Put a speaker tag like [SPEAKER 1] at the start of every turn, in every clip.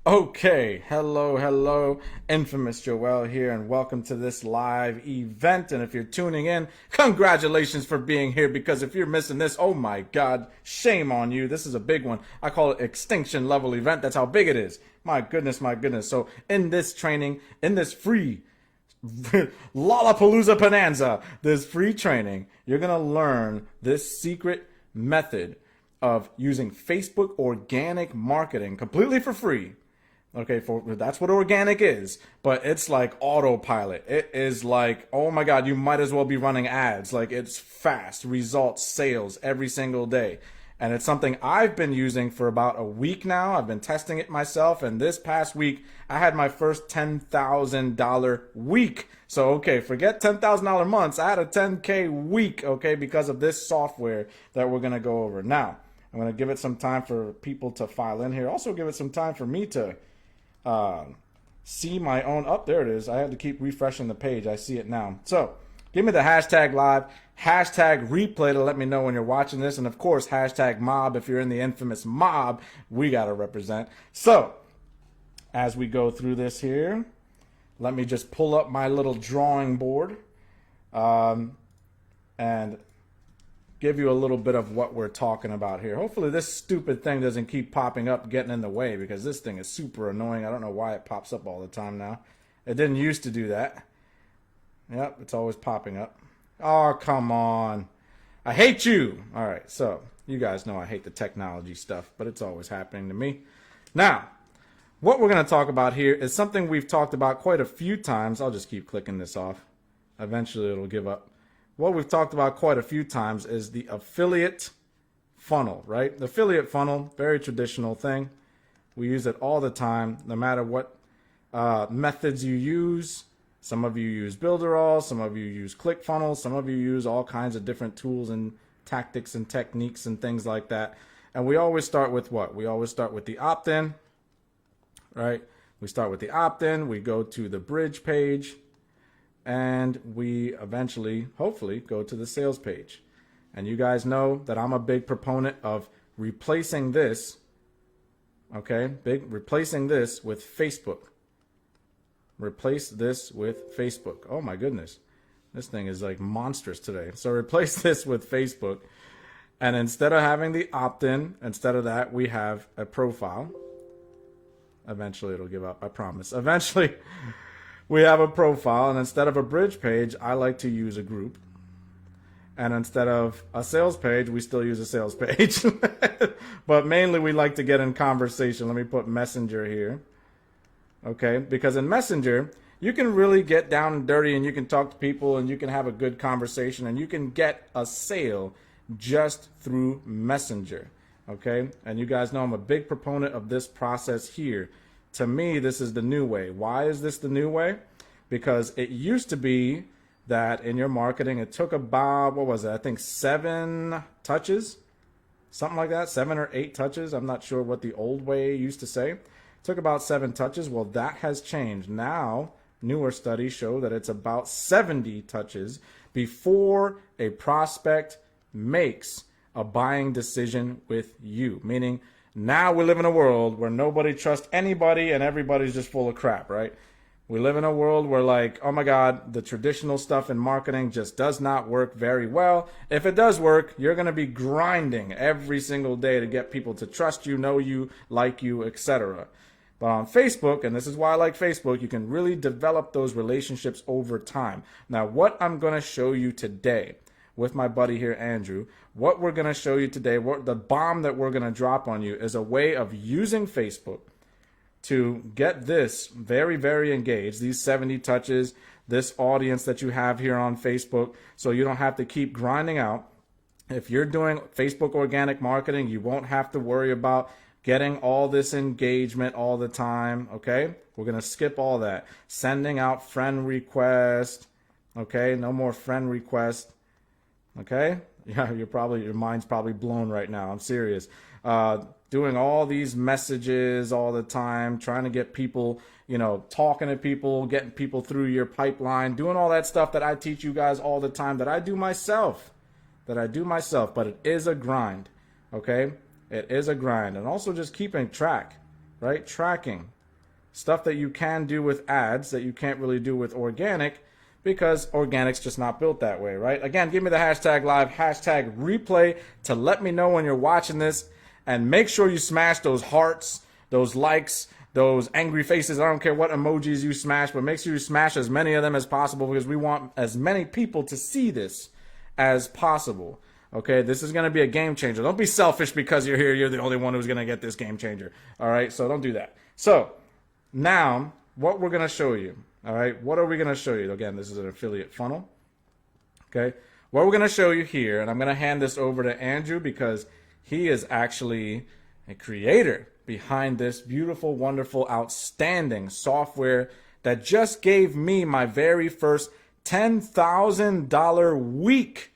[SPEAKER 1] Okay, hello, infamous Joel here, and welcome to this live event. And if you're tuning in, congratulations for being here, because if you're missing this, oh my god, shame on you. This is a big one. I call it extinction level event. That's how big it is. My goodness, my goodness. So in this training, in this free Lollapalooza Bonanza, this free training, you're gonna learn this secret method of using Facebook organic marketing completely for free. Okay, that's what organic is, but it's like autopilot. It is like, oh my god, you might as well be running ads. Like, it's fast, results, sales every single day. And it's something I've been using for about a week now. I've been testing it myself, and this past week I had my first $10,000 week. So okay, forget $10,000 months. I had a 10K week, okay, because of this software that we're gonna go over. Now, I'm gonna give it some time for people to file in here. Also give it some time for me to see my own. Up there it is. I had to keep refreshing the page. I see it now. So give me the hashtag live, hashtag replay to let me know when you're watching this, and of course hashtag mob if you're in the infamous mob. We gotta represent. So as we go through this here, let me just pull up my little drawing board and give you a little bit of what we're talking about here. Hopefully this stupid thing doesn't keep popping up, getting in the way, because this thing is super annoying. I don't know why it pops up all the time now. It didn't used to do that. Yep, it's always popping up. Oh, come on. I hate you. All right, so you guys know I hate the technology stuff, but it's always happening to me. Now, what we're going to talk about here is something we've talked about quite a few times. I'll just keep clicking this off. Eventually it'll give up. What we've talked about quite a few times is the affiliate funnel, right? The affiliate funnel, very traditional thing. We use it all the time, no matter what methods you use. Some of you use Builderall, some of you use ClickFunnels, some of you use all kinds of different tools and tactics and techniques and things like that. And we always start with what? We always start with the opt-in, right? We start with the opt-in, we go to the bridge page, and we eventually, hopefully, go to the sales page. And you guys know that I'm a big proponent of replacing this, okay, replacing this with Facebook. Replace this with Facebook. Oh my goodness, this thing is like monstrous today. So replace this with Facebook, and instead of having the opt-in, instead of that, we have a profile. Eventually it'll give up, I promise. Eventually we have a profile, and instead of a bridge page, I like to use a group. And instead of a sales page, we still use a sales page. But mainly we like to get in conversation. Let me put Messenger here. Okay, because in Messenger, you can really get down and dirty, and you can talk to people, and you can have a good conversation, and you can get a sale just through Messenger. Okay, and you guys know I'm a big proponent of this process here. To me, this is the new way. Why is this the new way? Because it used to be that in your marketing, it took about, what was it? I think 7 touches, something like that, 7 or 8 touches. I'm not sure what the old way used to say. It took about 7 touches. Well, that has changed. Now, newer studies show that it's about 70 touches before a prospect makes a buying decision with you, meaning now we live in a world where nobody trusts anybody and everybody's just full of crap, right? We live in a world where, like, oh my God, the traditional stuff in marketing just does not work very well. If it does work, you're going to be grinding every single day to get people to trust you, know you, like you, etc. But on Facebook, and this is why I like Facebook, you can really develop those relationships over time. Now, what I'm going to show you today with my buddy here, Andrew, what we're going to show you today, the bomb that we're going to drop on you is a way of using Facebook to get this very, very engaged, these 70 touches, this audience that you have here on Facebook, so you don't have to keep grinding out. If you're doing Facebook organic marketing, you won't have to worry about getting all this engagement all the time, okay? We're going to skip all that. Sending out friend requests, okay? No more friend requests. Okay, yeah, your mind's probably blown right now. I'm serious. Doing all these messages all the time, trying to get people, talking to people, getting people through your pipeline, doing all that stuff that I teach you guys all the time, that I do myself, but it is a grind. Okay, it is a grind, and also just keeping track, right? Tracking stuff that you can do with ads that you can't really do with organic, because organic's just not built that way, right? Again, give me the hashtag live, hashtag replay to let me know when you're watching this, and make sure you smash those hearts, those likes, those angry faces. I don't care what emojis you smash, but make sure you smash as many of them as possible, because we want as many people to see this as possible. Okay, this is going to be a game changer. Don't be selfish because you're here. You're the only one who's going to get this game changer. All right, so don't do that. So now what we're going to show you. All right, what are we going to show you? Again, this is an affiliate funnel. Okay, what we're going to show you here, and I'm going to hand this over to Andrew because he is actually a creator behind this beautiful, wonderful, outstanding software that just gave me my very first $10,000 week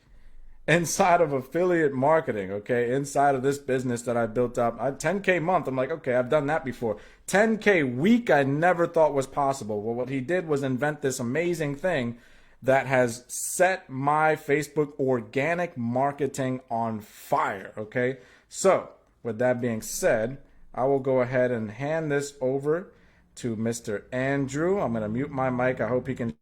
[SPEAKER 1] inside of affiliate marketing, okay? Inside of this business that I built up. 10K month, I'm like, okay, I've done that before. 10K week, I never thought was possible. Well, what he did was invent this amazing thing that has set my Facebook organic marketing on fire, okay? So, with that being said, I will go ahead and hand this over to Mr. Andrew. I'm going to mute my mic. I hope he can.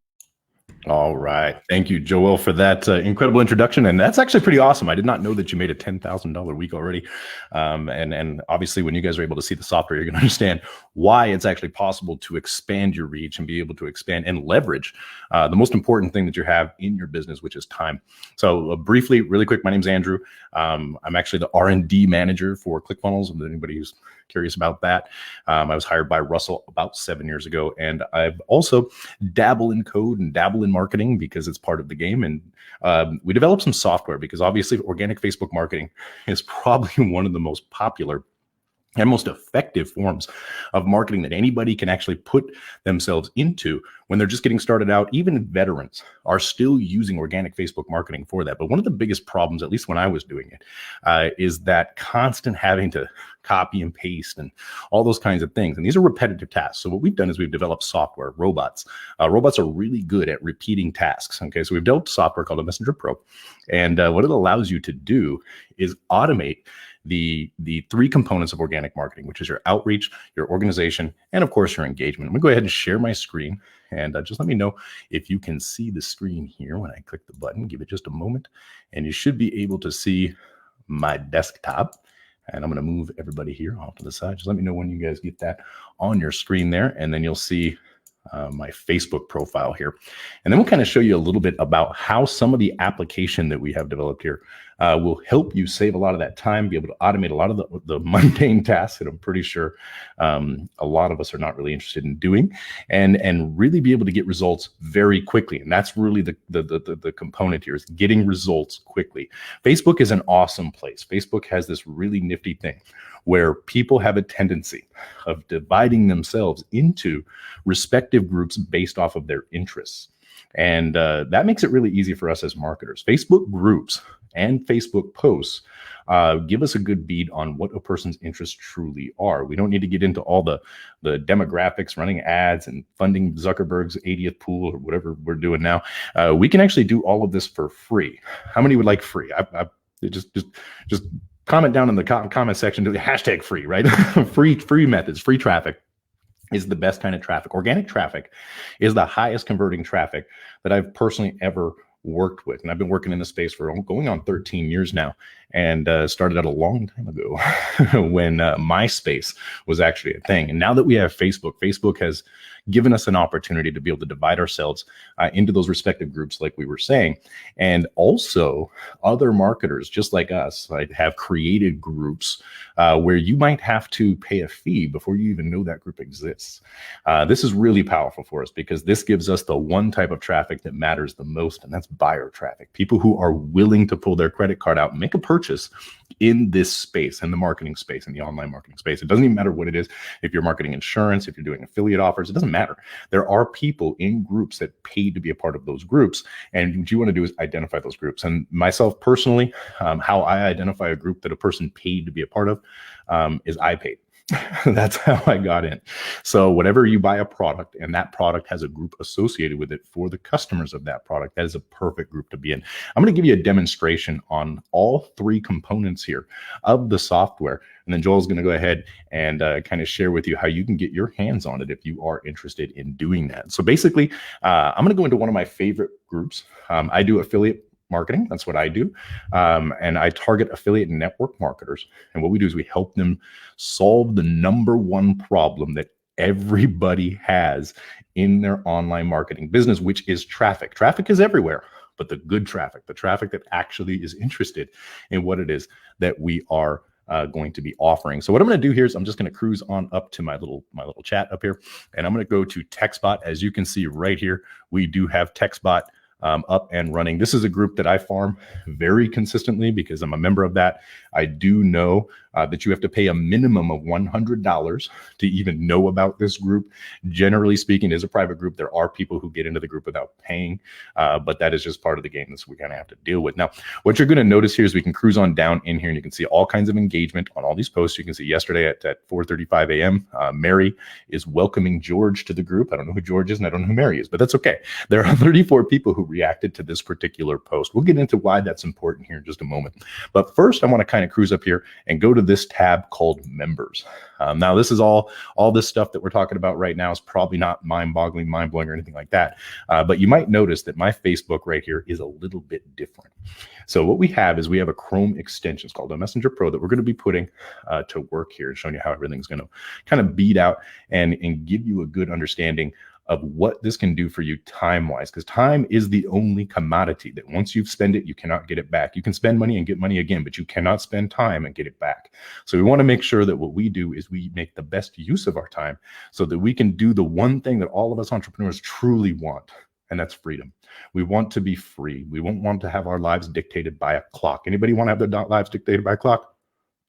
[SPEAKER 2] All right. Thank you, Joel, for that incredible introduction. And that's actually pretty awesome. I did not know that you made a $10,000 week already. And obviously, when you guys are able to see the software, you're going to understand why it's actually possible to expand your reach and be able to expand and leverage the most important thing that you have in your business, which is time. So briefly, really quick, my name's Andrew. I'm actually the R&D manager for ClickFunnels. And anybody who's curious about that, I was hired by Russell about 7 years ago. And I've also dabble in code and dabble in marketing because it's part of the game. And we developed some software because obviously organic Facebook marketing is probably one of the most popular and most effective forms of marketing that anybody can actually put themselves into when they're just getting started out. Even veterans are still using organic Facebook marketing for that. But one of the biggest problems, at least when I was doing it, is that constant having to copy and paste and all those kinds of things. And these are repetitive tasks. So what we've done is we've developed software, robots. Robots are really good at repeating tasks. Okay, so we've developed software called ELMessenger Pro. And what it allows you to do is automate the three components of organic marketing, which is your outreach, your organization, and of course your engagement. I'm gonna go ahead and share my screen, and just let me know if you can see the screen here when I click the button. Give it just a moment, and you should be able to see my desktop. And I'm gonna move everybody here off to the side. Just let me know when you guys get that on your screen there, and then you'll see my Facebook profile here. And then we'll kind of show you a little bit about how some of the application that we have developed here will help you save a lot of that time, be able to automate a lot of the mundane tasks that I'm pretty sure a lot of us are not really interested in doing, and really be able to get results very quickly. And that's really the component here, is getting results quickly. Facebook is an awesome place. Facebook has this really nifty thing where people have a tendency of dividing themselves into respective groups based off of their interests. And that makes it really easy for us as marketers. Facebook groups and Facebook posts give us a good bead on what a person's interests truly are. We don't need to get into all the demographics, running ads and funding Zuckerberg's 80th pool or whatever we're doing now. We can actually do all of this for free. How many would like free? Just comment down in the comment section to the hashtag free, right? free methods, free traffic is the best kind of traffic. Organic traffic is the highest converting traffic that I've personally ever worked with. And I've been working in this space for going on 13 years now, and started out a long time ago when MySpace was actually a thing. And now that we have Facebook, Facebook has given us an opportunity to be able to divide ourselves into those respective groups, like we were saying. And also other marketers just like us have created groups where you might have to pay a fee before you even know that group exists. This is really powerful for us because this gives us the one type of traffic that matters the most, and that's buyer traffic. People who are willing to pull their credit card out and make a purchase in this space, in the marketing space, in the online marketing space. It doesn't even matter what it is. If you're marketing insurance, if you're doing affiliate offers, it doesn't matter. There are people in groups that pay to be a part of those groups. And what you want to do is identify those groups. And myself personally, how I identify a group that a person paid to be a part of is I paid. That's how I got in. So whenever you buy a product and that product has a group associated with it for the customers of that product, that is a perfect group to be in. I'm going to give you a demonstration on all three components here of the software. And then Joel's going to go ahead and kind of share with you how you can get your hands on it if you are interested in doing that. So basically, I'm going to go into one of my favorite groups. I do affiliate marketing. That's what I do. And I target affiliate network marketers. And what we do is we help them solve the number one problem that everybody has in their online marketing business, which is traffic. Traffic is everywhere, but the good traffic, the traffic that actually is interested in what it is that we are going to be offering. So what I'm going to do here is I'm just going to cruise on up to my little chat up here, and I'm going to go to TextBot. As you can see right here, we do have TextBot up and running. This is a group that I farm very consistently because I'm a member of that. I do know that you have to pay a minimum of $100 to even know about this group. Generally speaking, it is a private group. There are people who get into the group without paying, but that is just part of the game that we kind of have to deal with. Now, what you're going to notice here is we can cruise on down in here and you can see all kinds of engagement on all these posts. You can see yesterday at 4:35 a.m., Mary is welcoming George to the group. I don't know who George is and I don't know who Mary is, but that's okay. There are 34 people who reacted to this particular post. We'll get into why that's important here in just a moment. But first, I want to kind of cruise up here and go to this tab called members. Now, this is all this stuff that we're talking about right now is probably not mind-boggling, mind-blowing or anything like that. But you might notice that my Facebook right here is a little bit different. So what we have is we have a Chrome extension. It's called ELMessenger Pro that we're going to be putting to work here and showing you how everything's going to kind of beat out and give you a good understanding of what this can do for you time-wise, because time is the only commodity that once you've spent it, you cannot get it back. You can spend money and get money again, but you cannot spend time and get it back. So we want to make sure that what we do is we make the best use of our time so that we can do the one thing that all of us entrepreneurs truly want, and that's freedom. We want to be free. We won't want to have our lives dictated by a clock. Anybody want to have their lives dictated by a clock?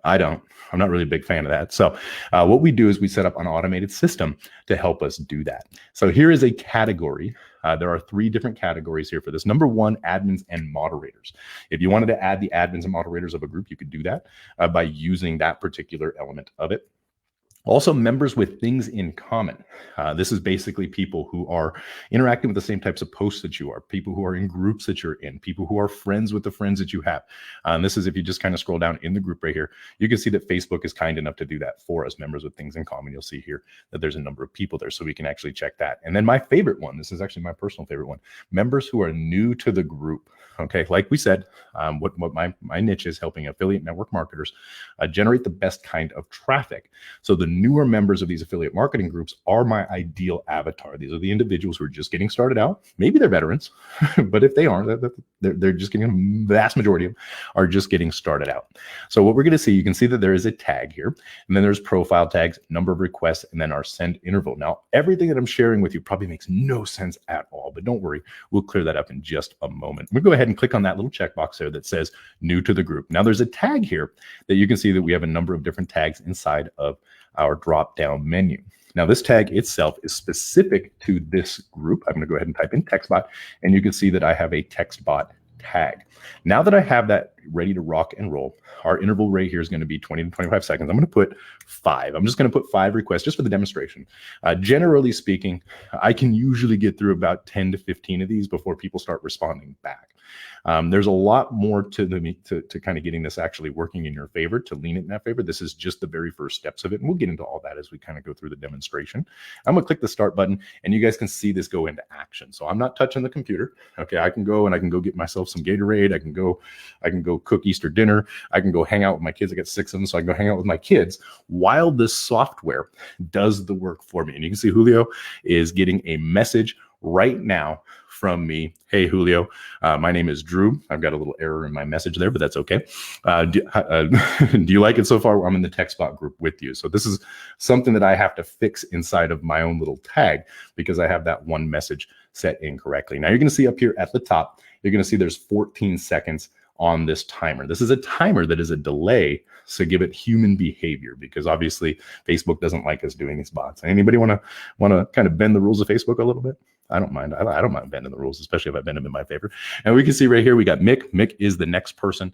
[SPEAKER 2] I don't. I'm not really a big fan of that. So what we do is we set up an automated system to help us do that. So here is a category. There are 3 different categories here for this. Number 1, admins and moderators. If you wanted to add the admins and moderators of a group, you could do that by using that particular element of it. Also, members with things in common. This is basically people who are interacting with the same types of posts that you are, people who are in groups that you're in, people who are friends with the friends that you have. This is if you just kind of scroll down in the group right here, you can see that Facebook is kind enough to do that for us, members with things in common. You'll see here that there's a number of people there, so we can actually check that. And then my favorite one, this is actually my personal favorite one, members who are new to the group. Okay, like we said, what my niche is helping affiliate network marketers generate the best kind of traffic. So the newer members of these affiliate marketing groups are my ideal avatar. These are the individuals who are just getting started out. Maybe they're veterans, but if they aren't, they're just getting, the vast majority of them are just getting started out. So what we're going to see, you can see that there is a tag here, and then there's profile tags, number of requests, and then our send interval. Now, everything that I'm sharing with you probably makes no sense at all, but don't worry, we'll clear that up in just a moment. We'll go ahead and click on that little checkbox there that says new to the group. Now there's a tag here that you can see that we have a number of different tags inside of our drop down menu. Now this tag itself is specific to this group. I'm going to go ahead and type in TextBot, and you can see that I have a TextBot tag. Now that I have that ready to rock and roll, our interval rate here is going to be 20 to 25 seconds. I'm going to put 5. I'm just going to put 5 requests just for the demonstration. Generally speaking, I can usually get through about 10 to 15 of these before people start responding back. There's a lot more to kind of getting this actually working in your favor, to lean it in that favor. This is just the very first steps of it, and we'll get into all that as we kind of go through the demonstration. I'm going to click the start button, and you guys can see this go into action. So I'm not touching the computer. Okay, I can go get myself some Gatorade. I can go cook Easter dinner. I can go hang out with my kids. I got 6 of them, so I can go hang out with my kids while this software does the work for me. And you can see Julio is getting a message right now from me. Hey, Julio, my name is Drew. I've got a little error in my message there, but that's okay. Do you like it so far? I'm in the TextBot group with you. So this is something that I have to fix inside of my own little tag because I have that one message set incorrectly. Now you're going to see up here at the top, you're going to see there's 14 seconds on this timer. This is a timer that is a delay, so give it human behavior, because obviously Facebook doesn't like us doing these bots. Anybody want to kind of bend the rules of Facebook a little bit? I don't mind. I don't mind bending the rules, especially if I bend them in my favor. And we can see right here, we got Mick. Mick is the next person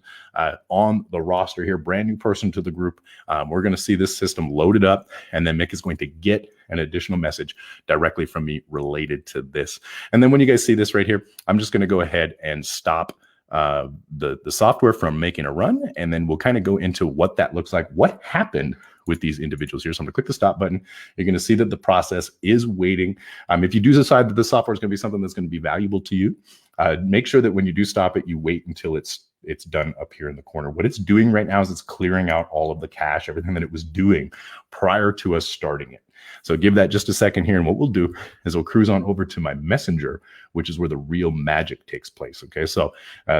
[SPEAKER 2] on the roster here, brand new person to the group. We're going to see this system loaded up, and then Mick is going to get an additional message directly from me related to this. And then when you guys see this right here, I'm just going to go ahead and stop the software from making a run, and then we'll kind of go into what that looks like, what happened with these individuals here. So I'm going to click the stop button. You're going to see that the process is waiting. If you do decide that the software is going to be something that's going to be valuable to you, make sure that when you do stop it, you wait until it's done up here in the corner. What it's doing right now is it's clearing out all of the cache, everything that it was doing prior to us starting it. So give that just a second here, and what we'll do is we'll cruise on over to my messenger, which is where the real magic takes place. Okay, so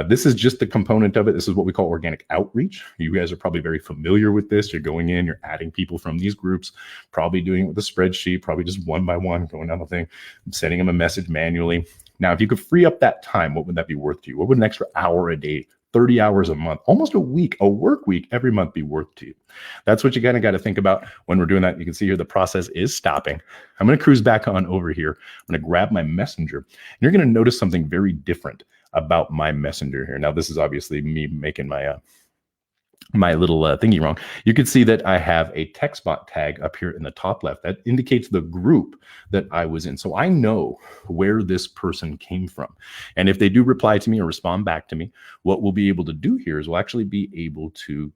[SPEAKER 2] this is just the component of it. This is what we call organic outreach. You guys are probably very familiar with this. You're going in, you're adding people from these groups, probably doing it with a spreadsheet, probably just one by one, going down the thing, sending them a message manually. Now, if you could free up that time, what would that be worth to you? What would an extra hour a day, 30 hours a month, almost a week, a work week every month be worth to you? That's what you kind of got to think about when we're doing that. You can see here the process is stopping. I'm going to cruise back on over here. I'm going to grab my messenger, and you're going to notice something very different about my messenger here. Now, this is obviously me making my little thingy wrong. You can see that I have a text bot tag up here in the top left that indicates the group that I was in. So I know where this person came from. And if they do reply to me or respond back to me, what we'll be able to do here is we'll actually be able to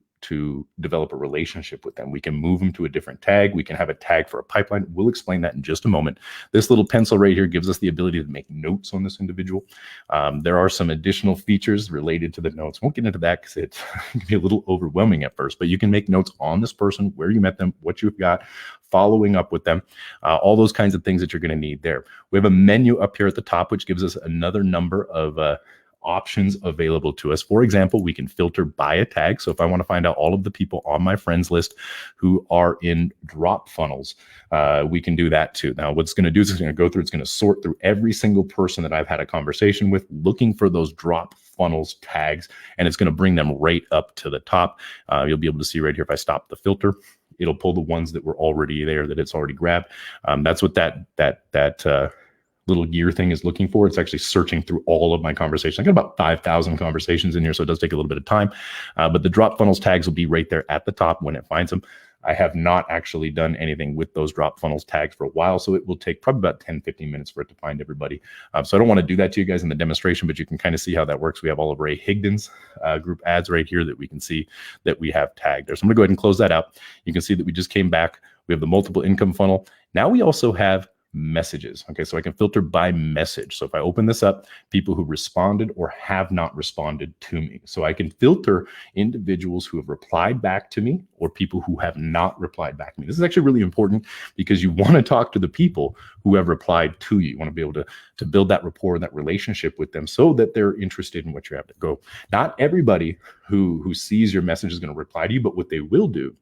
[SPEAKER 2] develop a relationship with them. We can move them to a different tag. We can have a tag for a pipeline. We'll explain that in just a moment. This little pencil right here gives us the ability to make notes on this individual. There are some additional features related to the notes. Won't get into that because it can be a little overwhelming at first, but you can make notes on this person, where you met them, what you've got, following up with them, all those kinds of things that you're going to need there. We have a menu up here at the top, which gives us another number of options available to us. For example, we can filter by a tag. So if I want to find out all of the people on my friends list who are in drop funnels, we can do that too. Now, what's going to do is it's going to go through, it's going to sort through every single person that I've had a conversation with, looking for those drop funnels tags, and it's going to bring them right up to the top. You'll be able to see right here, if I stop the filter, it'll pull the ones that were already there, that it's already grabbed. That's what that little gear thing is looking for. It's actually searching through all of my conversations. I got about 5,000 conversations in here, so it does take a little bit of time. But the drop funnels tags will be right there at the top when it finds them. I have not actually done anything with those drop funnels tags for a while, so it will take probably about 10, 15 minutes for it to find everybody. So I don't want to do that to you guys in the demonstration, but you can kind of see how that works. We have all of Ray Higdon's group ads right here that we can see that we have tagged there. So I'm going to go ahead and close that out. You can see that we just came back. We have the multiple income funnel. Now we also have messages. Okay, so I can filter by message. So if I open this up, people who responded or have not responded to me. So I can filter individuals who have replied back to me or people who have not replied back to me. This is actually really important because you want to talk to the people who have replied to you. You want to be able to build that rapport and that relationship with them so that they're interested in what you have to go. Not everybody who sees your message is going to reply to you, but what they will do,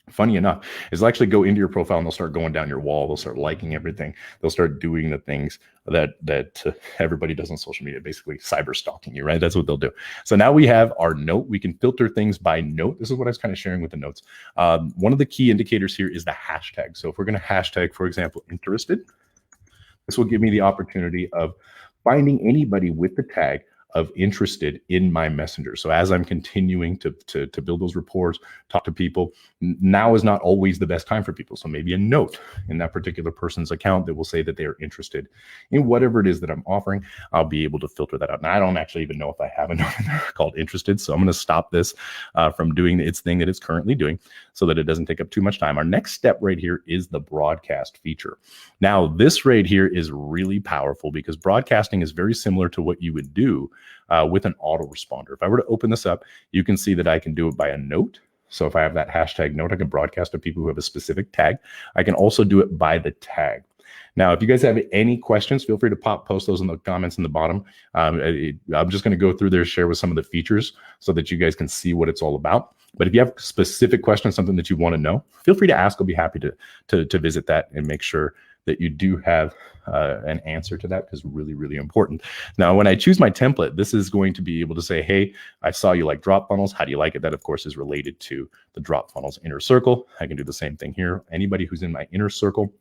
[SPEAKER 2] funny enough, is they'll actually go into your profile and they'll start going down your wall. They'll start liking everything. They'll start doing the things that everybody does on social media, basically cyber stalking you, right? That's what they'll do. So now we have our note. We can filter things by note. This is what I was kind of sharing with the notes. One of the key indicators here is the hashtag. So if we're going to hashtag, for example, interested, this will give me the opportunity of finding anybody with the tag of interested in my messenger. So as I'm continuing to build those rapports, talk to people, now is not always the best time for people. So maybe a note in that particular person's account that will say that they are interested in whatever it is that I'm offering. I'll be able to filter that out. Now, I don't actually even know if I have a note in there called interested. So I'm going to stop this from doing its thing that it's currently doing so that it doesn't take up too much time. Our next step right here is the broadcast feature. Now, this right here is really powerful because broadcasting is very similar to what you would do with an autoresponder. If I were to open this up, you can see that I can do it by a note. So if I have that hashtag note, I can broadcast to people who have a specific tag. I can also do it by the tag. Now, if you guys have any questions, feel free to post those in the comments in the bottom. I'm just going to go through there, share with some of the features so that you guys can see what it's all about. But if you have specific questions, something that you want to know, feel free to ask. I'll be happy to visit that and make sure that you do have an answer to that, because really, really important. Now, when I choose my template, this is going to be able to say, hey, I saw you like drop funnels. How do you like it? That, of course, is related to the drop funnels inner circle. I can do the same thing here. Anybody who's in my inner circle,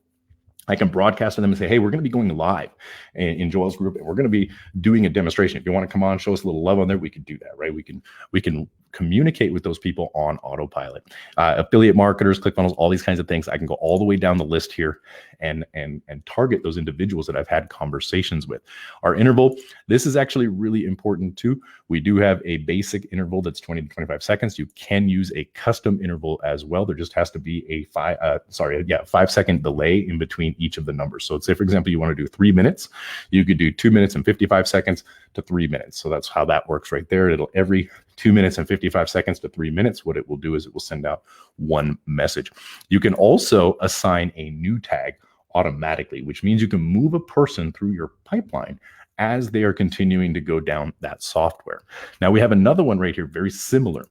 [SPEAKER 2] I can broadcast to them and say, hey, we're going to be going live in Joel's group, and we're going to be doing a demonstration. If you want to come on, show us a little love on there, we can do that, right? We can communicate with those people on autopilot. Affiliate marketers, ClickFunnels, all these kinds of things. I can go all the way down the list here and target those individuals that I've had conversations with. Our interval, this is actually really important too. We do have a basic interval that's 20 to 25 seconds. You can use a custom interval as well. There just has to be a 5-second delay in between each of the numbers. So let's say, for example, you want to do 3 minutes. You could do 2 minutes and 55 seconds to 3 minutes. So that's how that works right there. It'll every 2 minutes and 55 seconds to 3 minutes. What it will do is it will send out one message. You can also assign a new tag automatically, which means you can move a person through your pipeline as they are continuing to go down that software. Now we have another one right here, very similar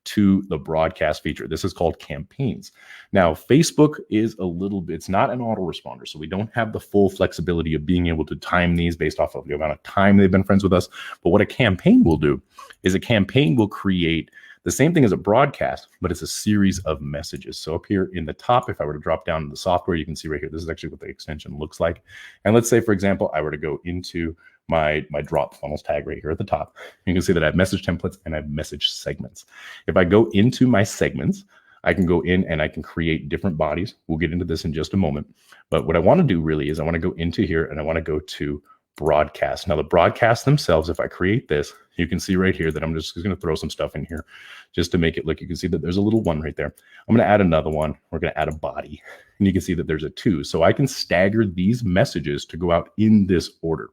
[SPEAKER 2] to the broadcast feature. This is called campaigns. Now, Facebook is a little bit, it's not an autoresponder, so we don't have the full flexibility of being able to time these based off of the amount of time they've been friends with us. But what a campaign will do is a campaign will create the same thing as a broadcast, but it's a series of messages. So up here in the top, if I were to drop down to the software, you can see right here, this is actually what the extension looks like. And let's say, for example, I were to go into my drop funnels tag right here at the top. You can see that I have message templates and I have message segments. If I go into my segments, I can go in and I can create different bodies. We'll get into this in just a moment. But what I want to do really is I want to go into here and I want to go to broadcast. Now the broadcasts themselves, if I create this, you can see right here that I'm just going to throw some stuff in here just to make it look. You can see that there's a little one right there. I'm going to add another one. We're going to add a body, and you can see that there's a 2. So I can stagger these messages to go out in this order.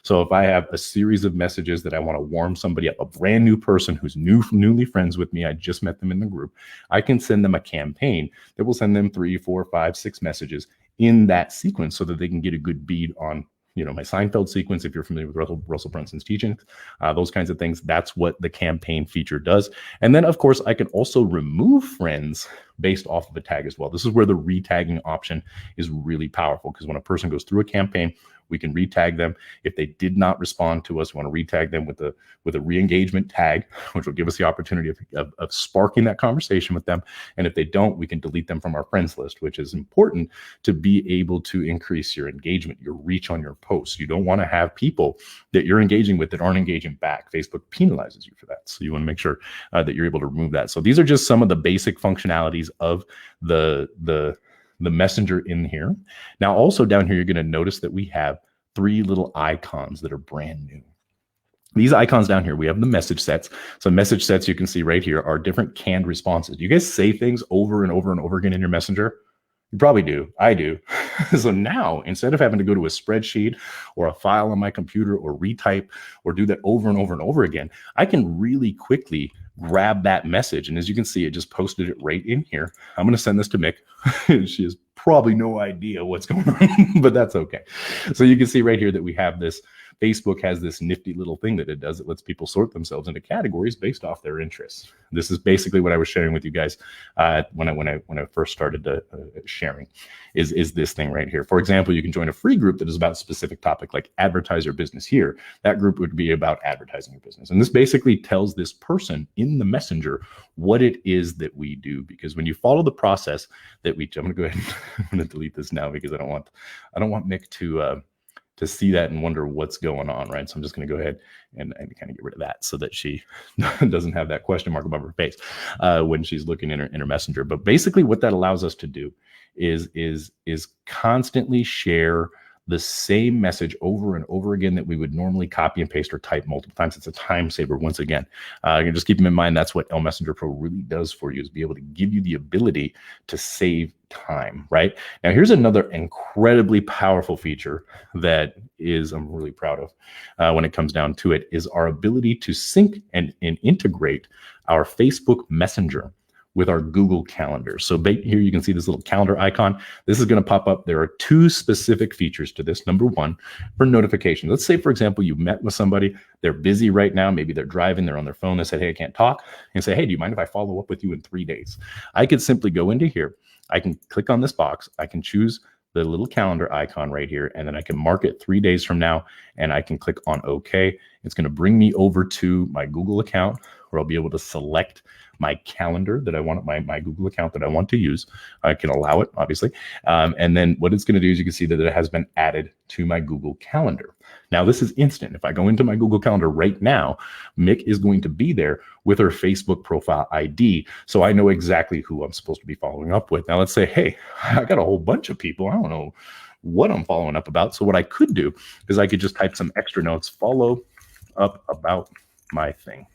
[SPEAKER 2] So if I have a series of messages that I want to warm somebody up, a brand new person who's newly friends with me, I just met them in the group, I can send them a campaign that will send them 3, 4, 5, 6 messages in that sequence so that they can get a good bead on, you know, my Seinfeld sequence, if you're familiar with Russell Brunson's teachings, those kinds of things. That's what the campaign feature does. And then, of course, I can also remove friends based off of a tag as well. This is where the retagging option is really powerful, because when a person goes through a campaign, we can retag them. If they did not respond to us, we want to retag them with a re-engagement tag, which will give us the opportunity of sparking that conversation with them. And if they don't, we can delete them from our friends list, which is important to be able to increase your engagement, your reach on your posts. You don't want to have people that you're engaging with that aren't engaging back. Facebook penalizes you for that. So you want to make sure that you're able to remove that. So these are just some of the basic functionalities of the messenger in here. Now, also down here, you're going to notice that we have 3 little icons that are brand new. These icons down here, we have the message sets. So message sets, you can see right here, are different canned responses. You guys say things over and over and over again in your messenger? You probably do. I do. So now, instead of having to go to a spreadsheet or a file on my computer or retype or do that over and over and over again, I can really quickly grab that message. And as you can see, it just posted it right in here. I'm going to send this to Mick. She has probably no idea what's going on, but that's okay. So you can see right here that we have this. Facebook has this nifty little thing that it does. It lets people sort themselves into categories based off their interests. This is basically what I was sharing with you guys when I first started sharing. Is this thing right here. For example, you can join a free group that is about a specific topic, like advertise your business here. That group would be about advertising your business. And this basically tells this person in the messenger what it is that we do. Because when you follow the process that I'm going to go ahead and I'm going to delete this now because I don't want Mick to see that and wonder what's going on, right? So I'm just going to go ahead and kind of get rid of that so that she doesn't have that question mark above her face when she's looking in her messenger. But basically what that allows us to do is constantly share the same message over and over again that we would normally copy and paste or type multiple times. It's a time saver once again. You just keep in mind that's what ELMessenger Pro really does for you, is be able to give you the ability to save time, right? Now, here's another incredibly powerful feature that I'm really proud of when it comes down to it, is our ability to sync and integrate our Facebook Messenger with our Google Calendar. So here you can see this little calendar icon. This is going to pop up. There are 2 specific features to this. Number 1, for notifications. Let's say, for example, you met with somebody. They're busy right now. Maybe they're driving. They're on their phone. They said, hey, I can't talk. And say, hey, do you mind if I follow up with you in 3 days? I could simply go into here. I can click on this box. I can choose the little calendar icon right here, and then I can mark it 3 days from now, and I can click on OK. It's going to bring me over to my Google account where I'll be able to select my calendar that I want, my Google account that I want to use. I can allow it, obviously. And then what it's going to do is you can see that it has been added to my Google Calendar. Now, this is instant. If I go into my Google Calendar right now, Mick is going to be there with her Facebook profile ID. So I know exactly who I'm supposed to be following up with. Now, let's say, hey, I got a whole bunch of people. I don't know what I'm following up about. So what I could do is I could just type some extra notes, follow up about my thing.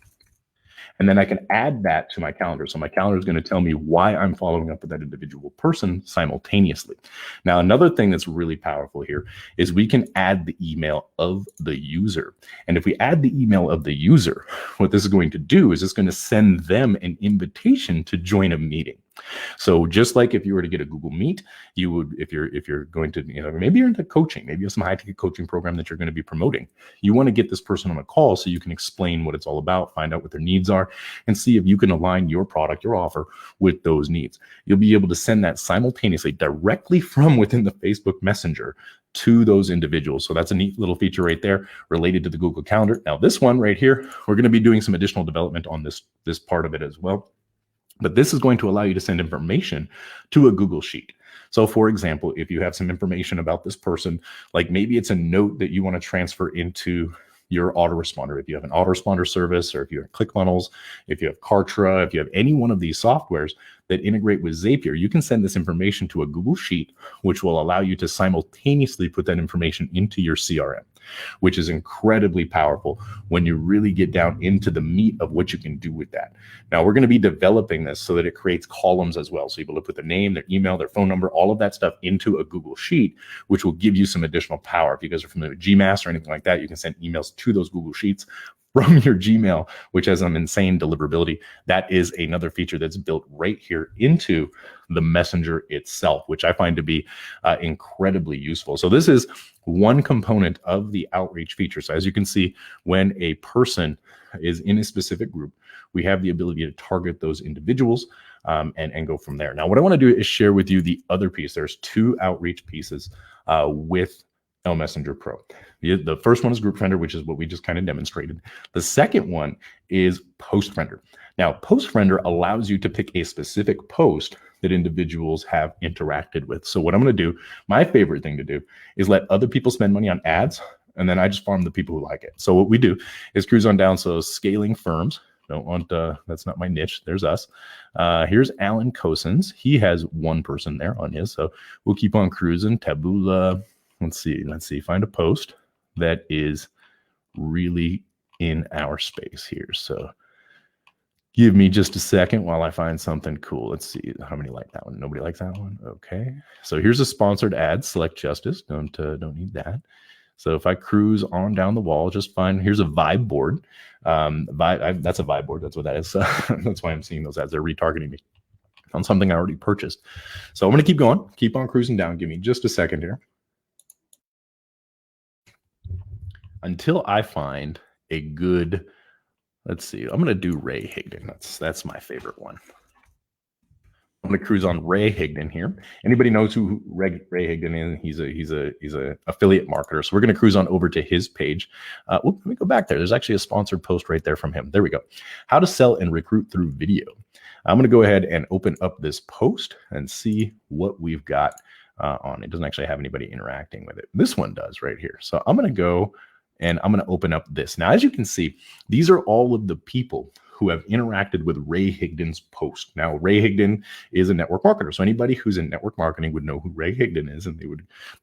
[SPEAKER 2] And then I can add that to my calendar. So my calendar is going to tell me why I'm following up with that individual person simultaneously. Now, another thing that's really powerful here is we can add the email of the user. And if we add the email of the user, what this is going to do is it's going to send them an invitation to join a meeting. So just like if you were to get a Google Meet, you would, if you're going to, maybe you're into coaching, maybe you have some high-ticket coaching program that you're going to be promoting. You want to get this person on a call so you can explain what it's all about, find out what their needs are, and see if you can align your product, your offer with those needs. You'll be able to send that simultaneously directly from within the Facebook Messenger to those individuals. So that's a neat little feature right there related to the Google Calendar. Now, this one right here, we're going to be doing some additional development on this part of it as well. But this is going to allow you to send information to a Google Sheet. So for example, if you have some information about this person, like maybe it's a note that you want to transfer into your autoresponder. If you have an autoresponder service, or if you have ClickFunnels, if you have Kartra, if you have any one of these softwares that integrate with Zapier, you can send this information to a Google Sheet, which will allow you to simultaneously put that information into your CRM, which is incredibly powerful when you really get down into the meat of what you can do with that. Now, we're going to be developing this so that it creates columns as well. So you'll be able to put their name, their email, their phone number, all of that stuff into a Google Sheet, which will give you some additional power. If you guys are familiar with Gmail or anything like that, you can send emails to those Google Sheets from your Gmail, which has some insane deliverability. That is another feature that's built right here into the Messenger itself, which I find to be incredibly useful. So this is one component of the outreach feature. So as you can see, when a person is in a specific group, we have the ability to target those individuals and go from there. Now, what I want to do is share with you the other piece. There's two outreach pieces with ELMessenger Pro. The first one is Group Friender, which is what we just kind of demonstrated. The second one is Post Friender. Now, Post Friender allows you to pick a specific post that individuals have interacted with. So what I'm going to do, my favorite thing to do, is let other people spend money on ads, and then I just farm the people who like it. So what we do is cruise on down. So scaling firms. Don't want, that's not my niche. There's us. Here's Alan Cosins. He has one person there on his. So we'll keep on cruising. Taboola. Let's see. Find a post that is really in our space here. So give me just a second while I find something cool. Let's see how many like that one. Nobody likes that one. Okay. So here's a sponsored ad. Select Justice. Don't need that. So if I cruise on down the wall, just find, here's a vibe board. That's a vibe board. That's what that is. That's why I'm seeing those ads. They're retargeting me on something I already purchased. So I'm going to keep going, keep on cruising down. Give me just a second here until I find a good, let's see, I'm going to do Ray Higdon. That's my favorite one. I'm going to cruise on Ray Higdon here. Anybody knows who Ray Higdon is? He's a affiliate marketer. So we're going to cruise on over to his page. Let me go back there. There's actually a sponsored post right there from him. There we go. How to sell and recruit through video. I'm going to go ahead and open up this post and see what we've got on. It doesn't actually have anybody interacting with it. This one does right here. So I'm going to go and I'm going to open up this. Now, as you can see, these are all of the people who have interacted with Ray Higdon's post. Now, Ray Higdon is a network marketer. So anybody who's in network marketing would know who Ray Higdon is, and they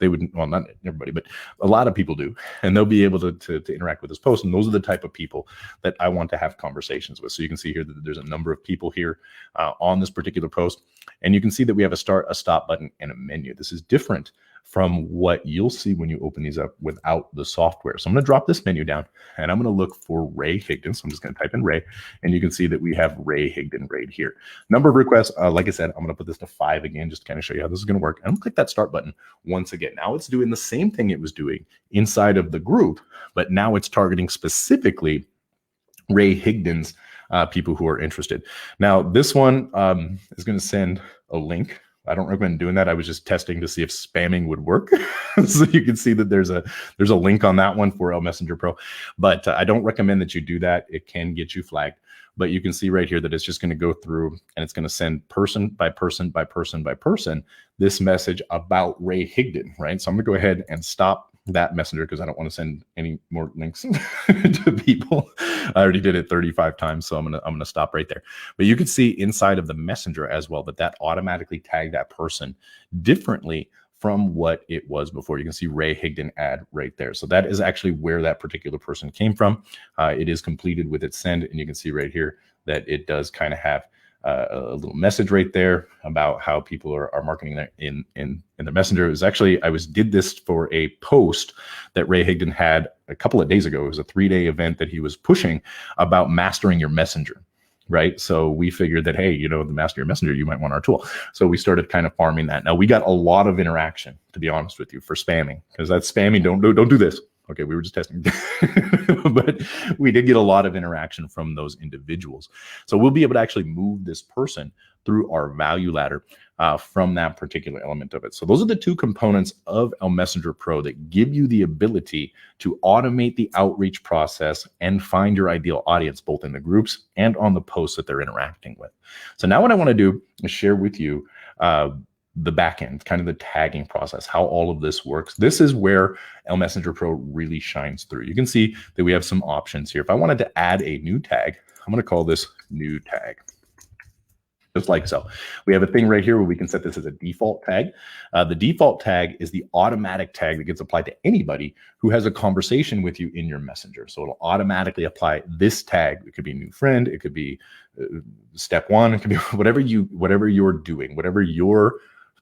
[SPEAKER 2] would, well, not everybody, but a lot of people do. And they'll be able to interact with this post. And those are the type of people that I want to have conversations with. So you can see here that there's a number of people here on this particular post. And you can see that we have a start, a stop button, and a menu. This is different from what you'll see when you open these up without the software. So I'm going to drop this menu down and I'm going to look for Ray Higdon. So I'm just going to type in Ray, and you can see that we have Ray Higdon right here. Number of requests, like I said, I'm going to put this to 5 again, just to kind of show you how this is going to work. And I'm going to click that start button once again. Now it's doing the same thing it was doing inside of the group, but now it's targeting specifically Ray Higdon's people who are interested. Now this one is going to send a link I don't recommend doing that. I was just testing to see if spamming would work. So you can see that there's a link on that one for ELMessenger Pro, but I don't recommend that you do that. It can get you flagged. But you can see right here that it's just going to go through and it's going to send person by person by person by person this message about Ray Higdon, right? So I'm going to go ahead and stop that messenger because I don't want to send any more links to people. I already did it 35 times, so I'm gonna stop right there. But you can see inside of the messenger as well that automatically tagged that person differently from what it was before. You can see Ray Higdon ad right there. So that is actually where that particular person came from. It is completed with its send, and you can see right here that it does kind of have a little message right there about how people are marketing there in the messenger. It was actually, did this for a post that Ray Higdon had a couple of days ago. It was a 3-day event that he was pushing about mastering your messenger. Right. So we figured that, hey, the master your messenger, you might want our tool. So we started kind of farming that. Now we got a lot of interaction, to be honest with you, for spamming, because that's spamming. Don't do this. Okay, we were just testing, but we did get a lot of interaction from those individuals. So we'll be able to actually move this person through our value ladder from that particular element of it. So those are the two components of ELMessenger Pro that give you the ability to automate the outreach process and find your ideal audience, both in the groups and on the posts that they're interacting with. So now what I want to do is share with you the back end, kind of the tagging process, how all of this works. This is where ELMessenger Pro really shines through. You can see that we have some options here. If I wanted to add a new tag, I'm going to call this new tag. Just like so. We have a thing right here where we can set this as a default tag. The default tag is the automatic tag that gets applied to anybody who has a conversation with you in your messenger. So it'll automatically apply this tag. It could be new friend. It could be step one. It could be whatever you're doing, whatever your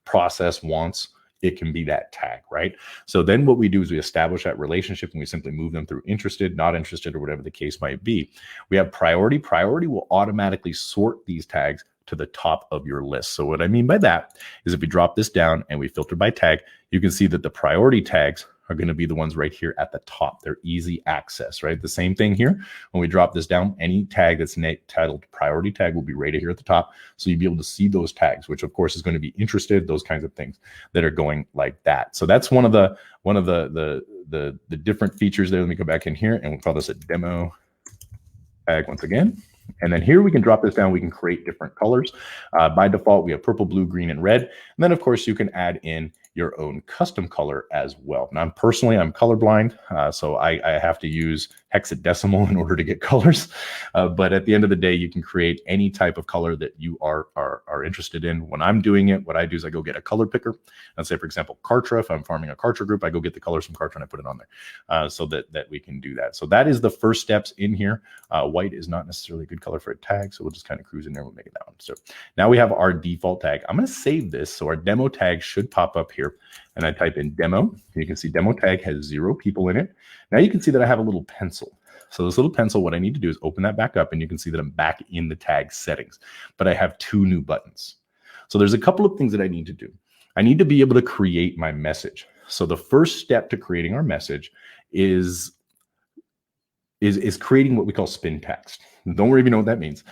[SPEAKER 2] process wants. It can be that tag, right? So then what we do is we establish that relationship and we simply move them through interested, not interested, or whatever the case might be. We have priority. Priority will automatically sort these tags to the top of your list. So what I mean by that is if we drop this down and we filter by tag, you can see that the priority tags are going to be the ones right here at the top. They're easy access, right? The same thing here. When we drop this down, any tag that's titled priority tag will be right here at the top. So you'll be able to see those tags, which of course is going to be interested, those kinds of things that are going like that. So that's one of the different features there. Let me go back in here and we'll call this a demo tag once again. And then here we can drop this down. We can create different colors. By default, we have purple, blue, green, and red. And then, of course, you can add in your own custom color as well. Now, I'm colorblind, so I have to use hexadecimal in order to get colors. But at the end of the day, you can create any type of color that you are interested in. When I'm doing it, what I do is I go get a color picker. Let's say, for example, Kartra. If I'm farming a Kartra group, I go get the colors from Kartra and I put it on there so that we can do that. So that is the first steps in here. White is not necessarily a good color for a tag, so we'll just kind of cruise in there. We'll make it that one. So now we have our default tag. I'm going to save this. So our demo tag should pop up here. And I type in demo. You can see demo tag has 0 people in it. Now you can see that I have a little pencil. So this little pencil, what I need to do is open that back up and you can see that I'm back in the tag settings, but I have 2 new buttons. So there's a couple of things that I need to do. I need to be able to create my message. So the first step to creating our message is creating what we call spin text. Don't worry if you know what that means.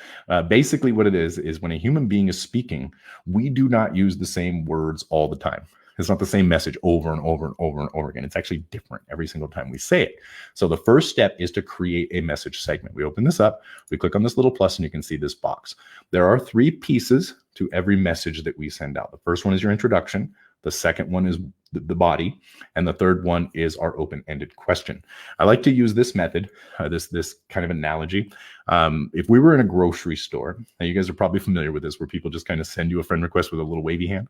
[SPEAKER 2] Basically what it is when a human being is speaking, we do not use the same words all the time. It's not the same message over and over and over and over again. It's actually different every single time we say it. So the first step is to create a message segment. We open this up, we click on this little plus, and you can see this box. There are 3 pieces to every message that we send out. The first one is your introduction. The second one is the body. And the third one is our open-ended question. I like to use this method, this kind of analogy. If we were in a grocery store, now you guys are probably familiar with this, where people just kind of send you a friend request with a little wavy hand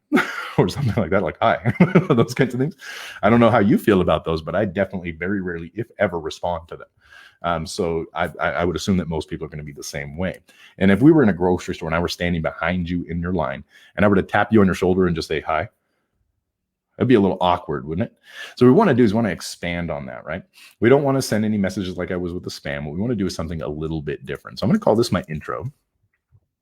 [SPEAKER 2] or something like that, like, hi, those kinds of things. I don't know how you feel about those, but I definitely very rarely, if ever, respond to them. So I would assume that most people are going to be the same way. And if we were in a grocery store and I were standing behind you in your line and I were to tap you on your shoulder and just say hi, that'd be a little awkward, wouldn't it? So what we want to do is we want to expand on that, right? We don't want to send any messages like I was with the spam. What we want to do is something a little bit different. So I'm going to call this my intro.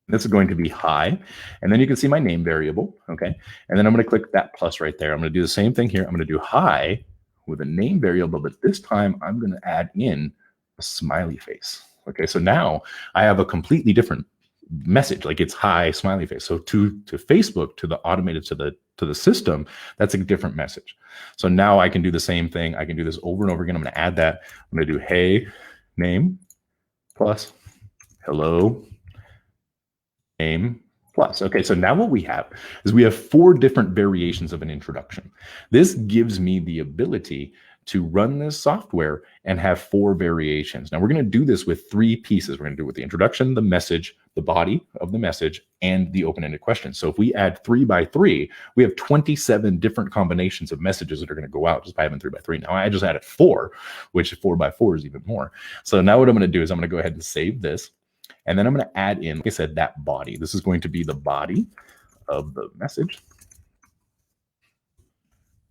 [SPEAKER 2] This is going to be hi. And then you can see my name variable, okay? And then I'm going to click that plus right there. I'm going to do the same thing here. I'm going to do hi with a name variable, but this time I'm going to add in a smiley face. Okay, so now I have a completely different message, like it's hi smiley face. So to Facebook, to the automated, to the system, that's a different message. So now I can do the same thing. I can do this over and over again. I'm going to add that. I'm going to do hey name plus hello name plus. Okay, so now what we have is we have 4 different variations of an introduction. This gives me the ability to run this software and have 4 variations. Now we're going to do this with 3 pieces. We're going to do it with the introduction, the message, the body of the message, and the open-ended question. So if we add 3 by 3, we have 27 different combinations of messages that are going to go out just by having 3 by 3. Now I just added 4, which 4 by 4 is even more. So now what I'm going to do is I'm going to go ahead and save this. And then I'm going to add in, like I said, that body. This is going to be the body of the message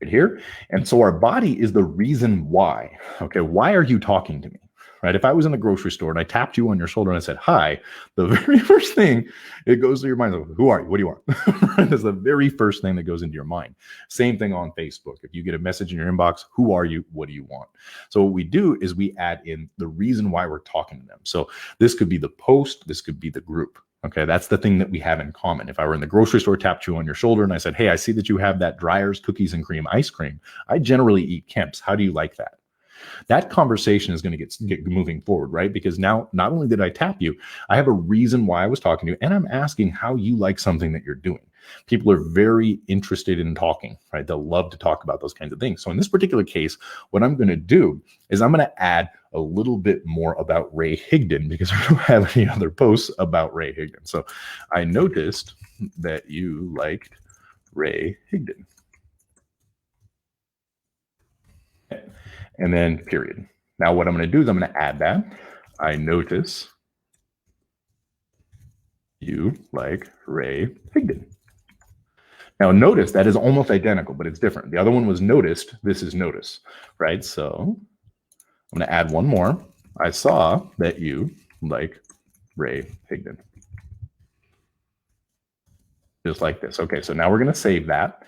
[SPEAKER 2] right here. And so our body is the reason why. Okay, why are you talking to me? Right? If I was in the grocery store and I tapped you on your shoulder and I said, hi, the very first thing it goes to your mind is, who are you? What do you want? That's the very first thing that goes into your mind. Same thing on Facebook. If you get a message in your inbox, who are you? What do you want? So what we do is we add in the reason why we're talking to them. So this could be the post, this could be the group. Okay, that's the thing that we have in common. If I were in the grocery store, tapped you on your shoulder and I said, hey, I see that you have that Dreyer's cookies and cream ice cream. I generally eat Kemp's. How do you like that? That conversation is going to get moving forward, right? Because now not only did I tap you, I have a reason why I was talking to you, and I'm asking how you like something that you're doing. People are very interested in talking, right? They'll love to talk about those kinds of things. So in this particular case, what I'm going to do is I'm going to add a little bit more about Ray Higdon because I don't have any other posts about Ray Higdon. So I noticed that you liked Ray Higdon. And then period. Now what I'm going to do is I'm going to add that. I notice you like Ray Higdon. Now notice that is almost identical, but it's different. The other one was noticed. This is notice, right? So I'm going to add one more. I saw that you like Ray Higdon. Just like this. Okay, so now we're going to save that.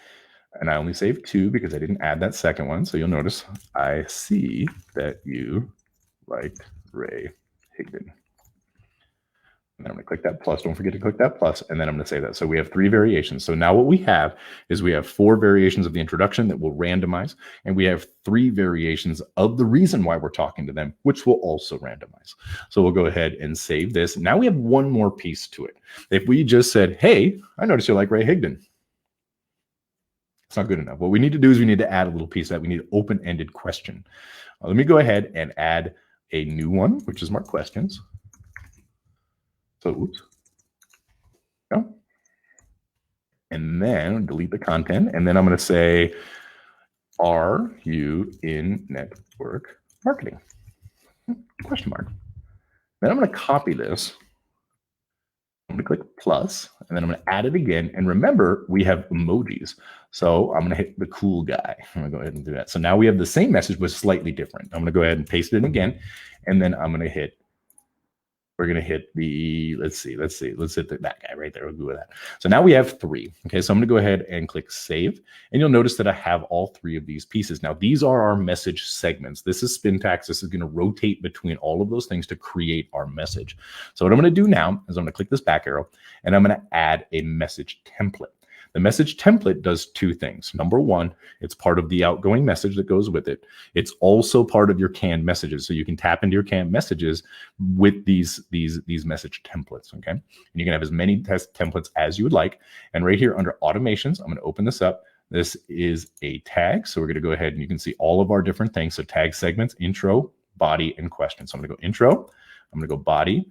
[SPEAKER 2] And I only saved 2 because I didn't add that second one. So you'll notice I see that you liked Ray Higdon. And then I'm going to click that plus. Don't forget to click that plus. And then I'm going to say that. So we have 3 variations. So now what we have is we have 4 variations of the introduction that will randomize. And we have 3 variations of the reason why we're talking to them, which will also randomize. So we'll go ahead and save this. Now we have one more piece to it. If we just said, hey, I noticed you like Ray Higdon. It's not good enough. What we need to do is we need to add a little piece of that. We need an open-ended question. Let me go ahead and add a new one, which is mark questions. So, oops. No. And then delete the content. And then I'm going to say, are you in network marketing? Question mark. Then I'm going to copy this. I'm going to click plus, and then I'm going to add it again. And remember, we have emojis. So I'm going to hit the cool guy. I'm going to go ahead and do that. So now we have the same message, but slightly different. I'm going to go ahead and paste it in again. And then I'm going to hit, we're going to hit the, let's hit that guy right there. We'll go with that. So now we have 3. Okay, so I'm going to go ahead and click save. And you'll notice that I have all 3 of these pieces. Now, these are our message segments. This is Spintax. This is going to rotate between all of those things to create our message. So what I'm going to do now is I'm going to click this back arrow, and I'm going to add a message template. The message template does 2 things. Number 1, it's part of the outgoing message that goes with it. It's also part of your canned messages. So you can tap into your canned messages with these message templates, okay? And you can have as many test templates as you would like. And right here under automations, I'm going to open this up. This is a tag. So we're going to go ahead and you can see all of our different things. So tag segments, intro, body, and question. So I'm going to go intro, I'm going to go body, and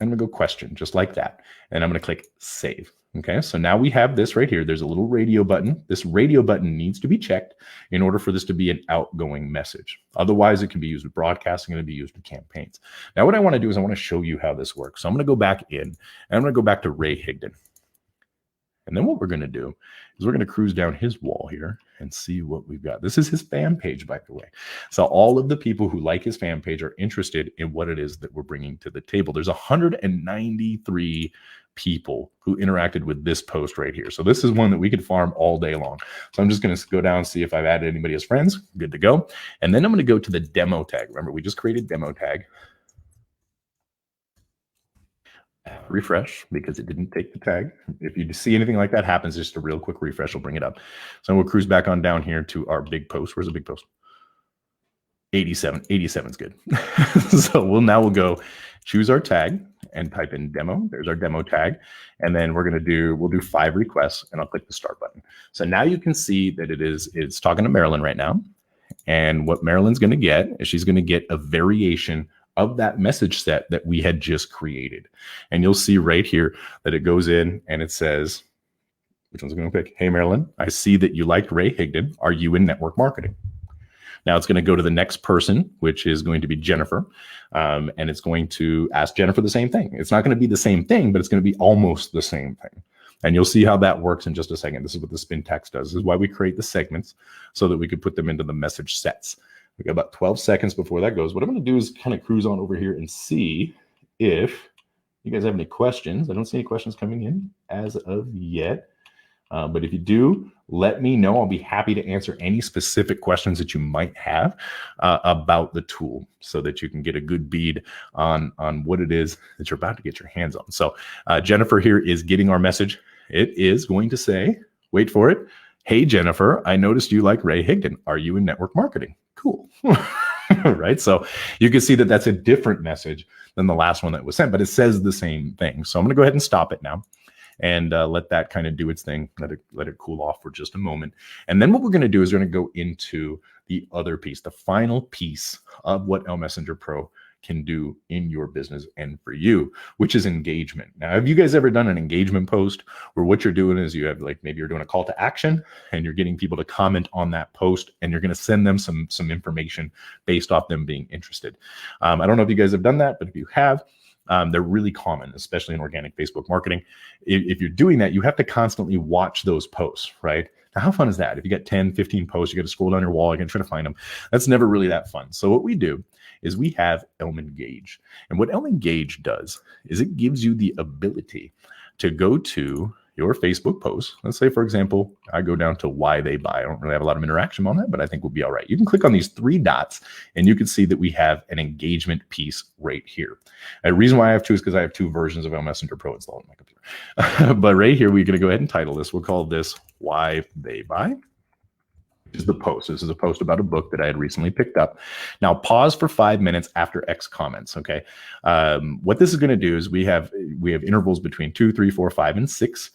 [SPEAKER 2] I'm going to go question, just like that. And I'm going to click save. Okay, so now we have this right here. There's a little radio button. This radio button needs to be checked in order for this to be an outgoing message. Otherwise, it can be used with broadcasting, it can be used with campaigns. Now, what I want to do is I want to show you how this works. So I'm going to go back in, and I'm going to go back to Ray Higdon. And then what we're going to do is we're going to cruise down his wall here and see what we've got. This is his fan page, by the way. So all of the people who like his fan page are interested in what it is that we're bringing to the table. There's 193 people who interacted with this post right here. So this is one that we could farm all day long. So I'm just going to go down and see if I've added anybody as friends. Good to go. And then I'm going to go to the demo tag. Remember, we just created demo tag. refresh because it didn't take the tag. If you see anything like that happens, just a real quick refresh will bring it up. So we'll cruise back on down here to our big post. Where's the big post? 87. 87 is good. So we'll go choose our tag and type in demo. There's our demo tag. And then we'll do 5 requests, and I'll click the start button. So now you can see that it's talking to Marilyn right now. And what Marilyn's going to get is she's going to get a variation of that message set that we had just created. And you'll see right here that it goes in and it says, which one's going to pick? Hey, Marilyn, I see that you liked Ray Higdon. Are you in network marketing? Now it's going to go to the next person, which is going to be Jennifer. And it's going to ask Jennifer the same thing. It's not going to be the same thing, but it's going to be almost the same thing. And you'll see how that works in just a second. This is what the spin text does. This is why we create the segments so that we could put them into the message sets. We got about 12 seconds before that goes. What I'm going to do is kind of cruise on over here and see if you guys have any questions. I don't see any questions coming in as of yet. But if you do, let me know. I'll be happy to answer any specific questions that you might have about the tool so that you can get a good bead on what it is that you're about to get your hands on. So Jennifer here is getting our message. It is going to say, wait for it. Hey, Jennifer, I noticed you like Ray Higdon. Are you in network marketing? Cool. Right? So you can see that that's a different message than the last one that was sent, but it says the same thing. So I'm going to go ahead and stop it now and let that kind of do its thing. Let it cool off for just a moment. And then what we're going to do is we're going to go into the other piece, the final piece of what ELMessenger Pro can do in your business and for you, which is engagement. Now, have you guys ever done an engagement post where what you're doing is you have, like, maybe you're doing a call to action and you're getting people to comment on that post and you're going to send them some information based off them being interested. I don't know if you guys have done that, but if you have, they're really common, especially in organic Facebook marketing. If you're doing that, you have to constantly watch those posts, right? Now, how fun is that? If you got 10, 15 posts, you got to scroll down your wall, you're going to try to find them. That's never really that fun. So what we do is we have ELMengage. And what ELMengage does is it gives you the ability to go to your Facebook posts. Let's say, for example, I go down to why they buy. I don't really have a lot of interaction on that, but I think we'll be all right. You can click on these 3 dots and you can see that we have an engagement piece right here. The reason why I have 2 is because I have 2 versions of ELMessenger Pro installed on my computer. But right here, we're going to go ahead and title this. We'll call this Why They Buy. Is the post. This is a post about a book that I had recently picked up. Now pause for 5 minutes after X comments. Okay. What this is going to do is we have intervals between 2, 3, 4, 5, and 6.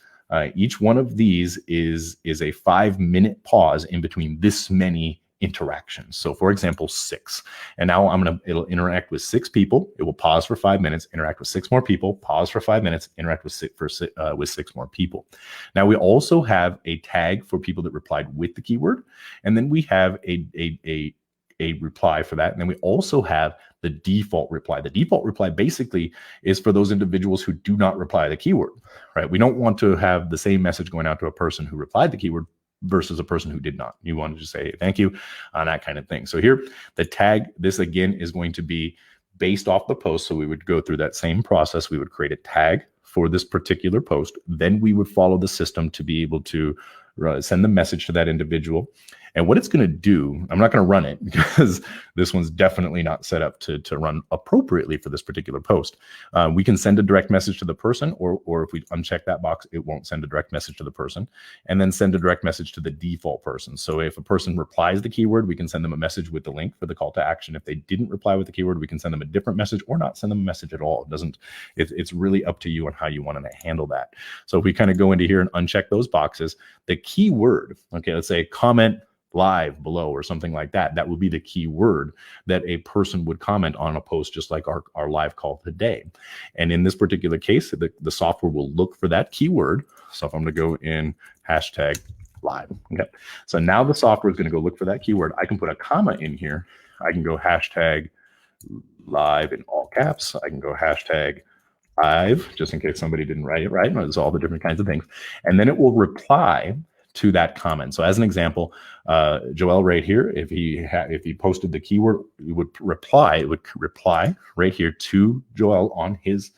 [SPEAKER 2] Each one of these is a 5-minute pause in between this many interactions. So for example, 6. And now it'll interact with 6 people. It will pause for 5 minutes, interact with 6 more people, pause for 5 minutes, interact with 6 more people. Now we also have a tag for people that replied with the keyword. And then we have a reply for that. And then we also have the default reply. The default reply basically is for those individuals who do not reply the keyword, right? We don't want to have the same message going out to a person who replied the keyword versus a person who did not. You want to just say, thank you, that kind of thing. So here, the tag, this again is going to be based off the post. So we would go through that same process. We would create a tag for this particular post. Then we would follow the system to be able to send the message to that individual. And what it's going to do, I'm not going to run it because this one's definitely not set up to run appropriately for this particular post. We can send a direct message to the person, or if we uncheck that box, it won't send a direct message to the person, and then send a direct message to the default person. So if a person replies the keyword, we can send them a message with the link for the call to action. If they didn't reply with the keyword, we can send them a different message or not send them a message at all. It's really up to you on how you want to handle that. So if we kind of go into here and uncheck those boxes, the keyword, okay, let's say comment live below or something like that. That would be the key word that a person would comment on a post, just like our live call today. And in this particular case, the software will look for that keyword. So if I'm going to go in hashtag live, okay. So now the software is going to go look for that keyword. I can put a comma in here. I can go hashtag live in all caps. I can go hashtag live, just in case somebody didn't write it right. There's all the different kinds of things. And then it will reply to that comment. So as an example, Joel right here, if he posted the keyword, it would reply right here to Joel on his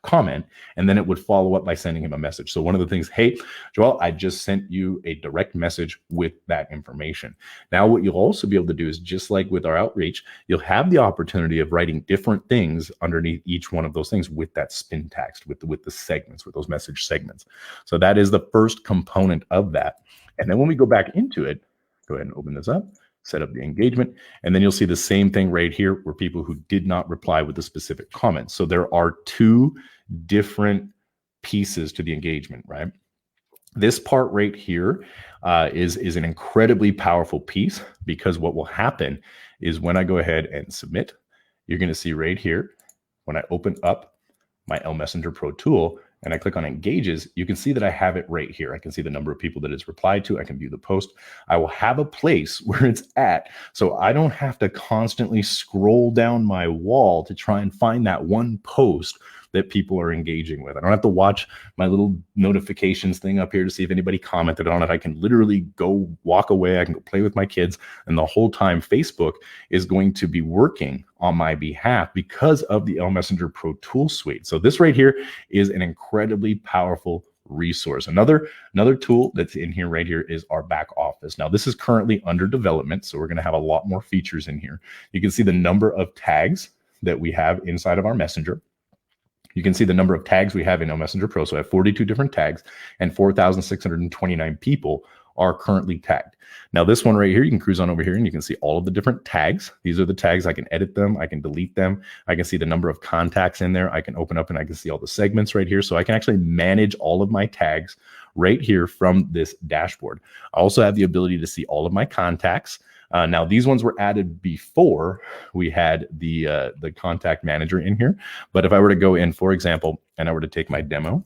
[SPEAKER 2] comment, and then it would follow up by sending him a message. So one of the things, hey, Joel, I just sent you a direct message with that information. Now, what you'll also be able to do is, just like with our outreach, you'll have the opportunity of writing different things underneath each one of those things with that spin text, with the segments, with those message segments. So that is the first component of that. And then when we go back into it, go ahead and open this up, set up the engagement, and then you'll see the same thing right here where people who did not reply with a specific comment. So there are two different pieces to the engagement, right? This part right here is an incredibly powerful piece, because what will happen is when I go ahead and submit, you're going to see right here, when I open up my ELMessenger Pro tool and I click on engages, you can see that I have it right here. I can see the number of people that it's replied to. I can view the post. I will have a place where it's at, so I don't have to constantly scroll down my wall to try and find that one post that people are engaging with. I don't have to watch my little notifications thing up here to see if anybody commented on it. I can literally go walk away. I can go play with my kids. And the whole time Facebook is going to be working on my behalf because of the ELMessenger Pro tool suite. So this right here is an incredibly powerful resource. Another tool that's in here right here is our back office. Now, this is currently under development, so we're going to have a lot more features in here. You can see the number of tags that we have inside of our messenger. You can see the number of tags we have in ELMessenger Pro. So I have 42 different tags, and 4,629 people are currently tagged. Now, this one right here, you can cruise on over here and you can see all of the different tags. These are the tags. I can edit them. I can delete them. I can see the number of contacts in there. I can open up and I can see all the segments right here. So I can actually manage all of my tags right here from this dashboard. I also have the ability to see all of my contacts. Now, these ones were added before we had the contact manager in here. But if I were to go in, for example, and I were to take my demo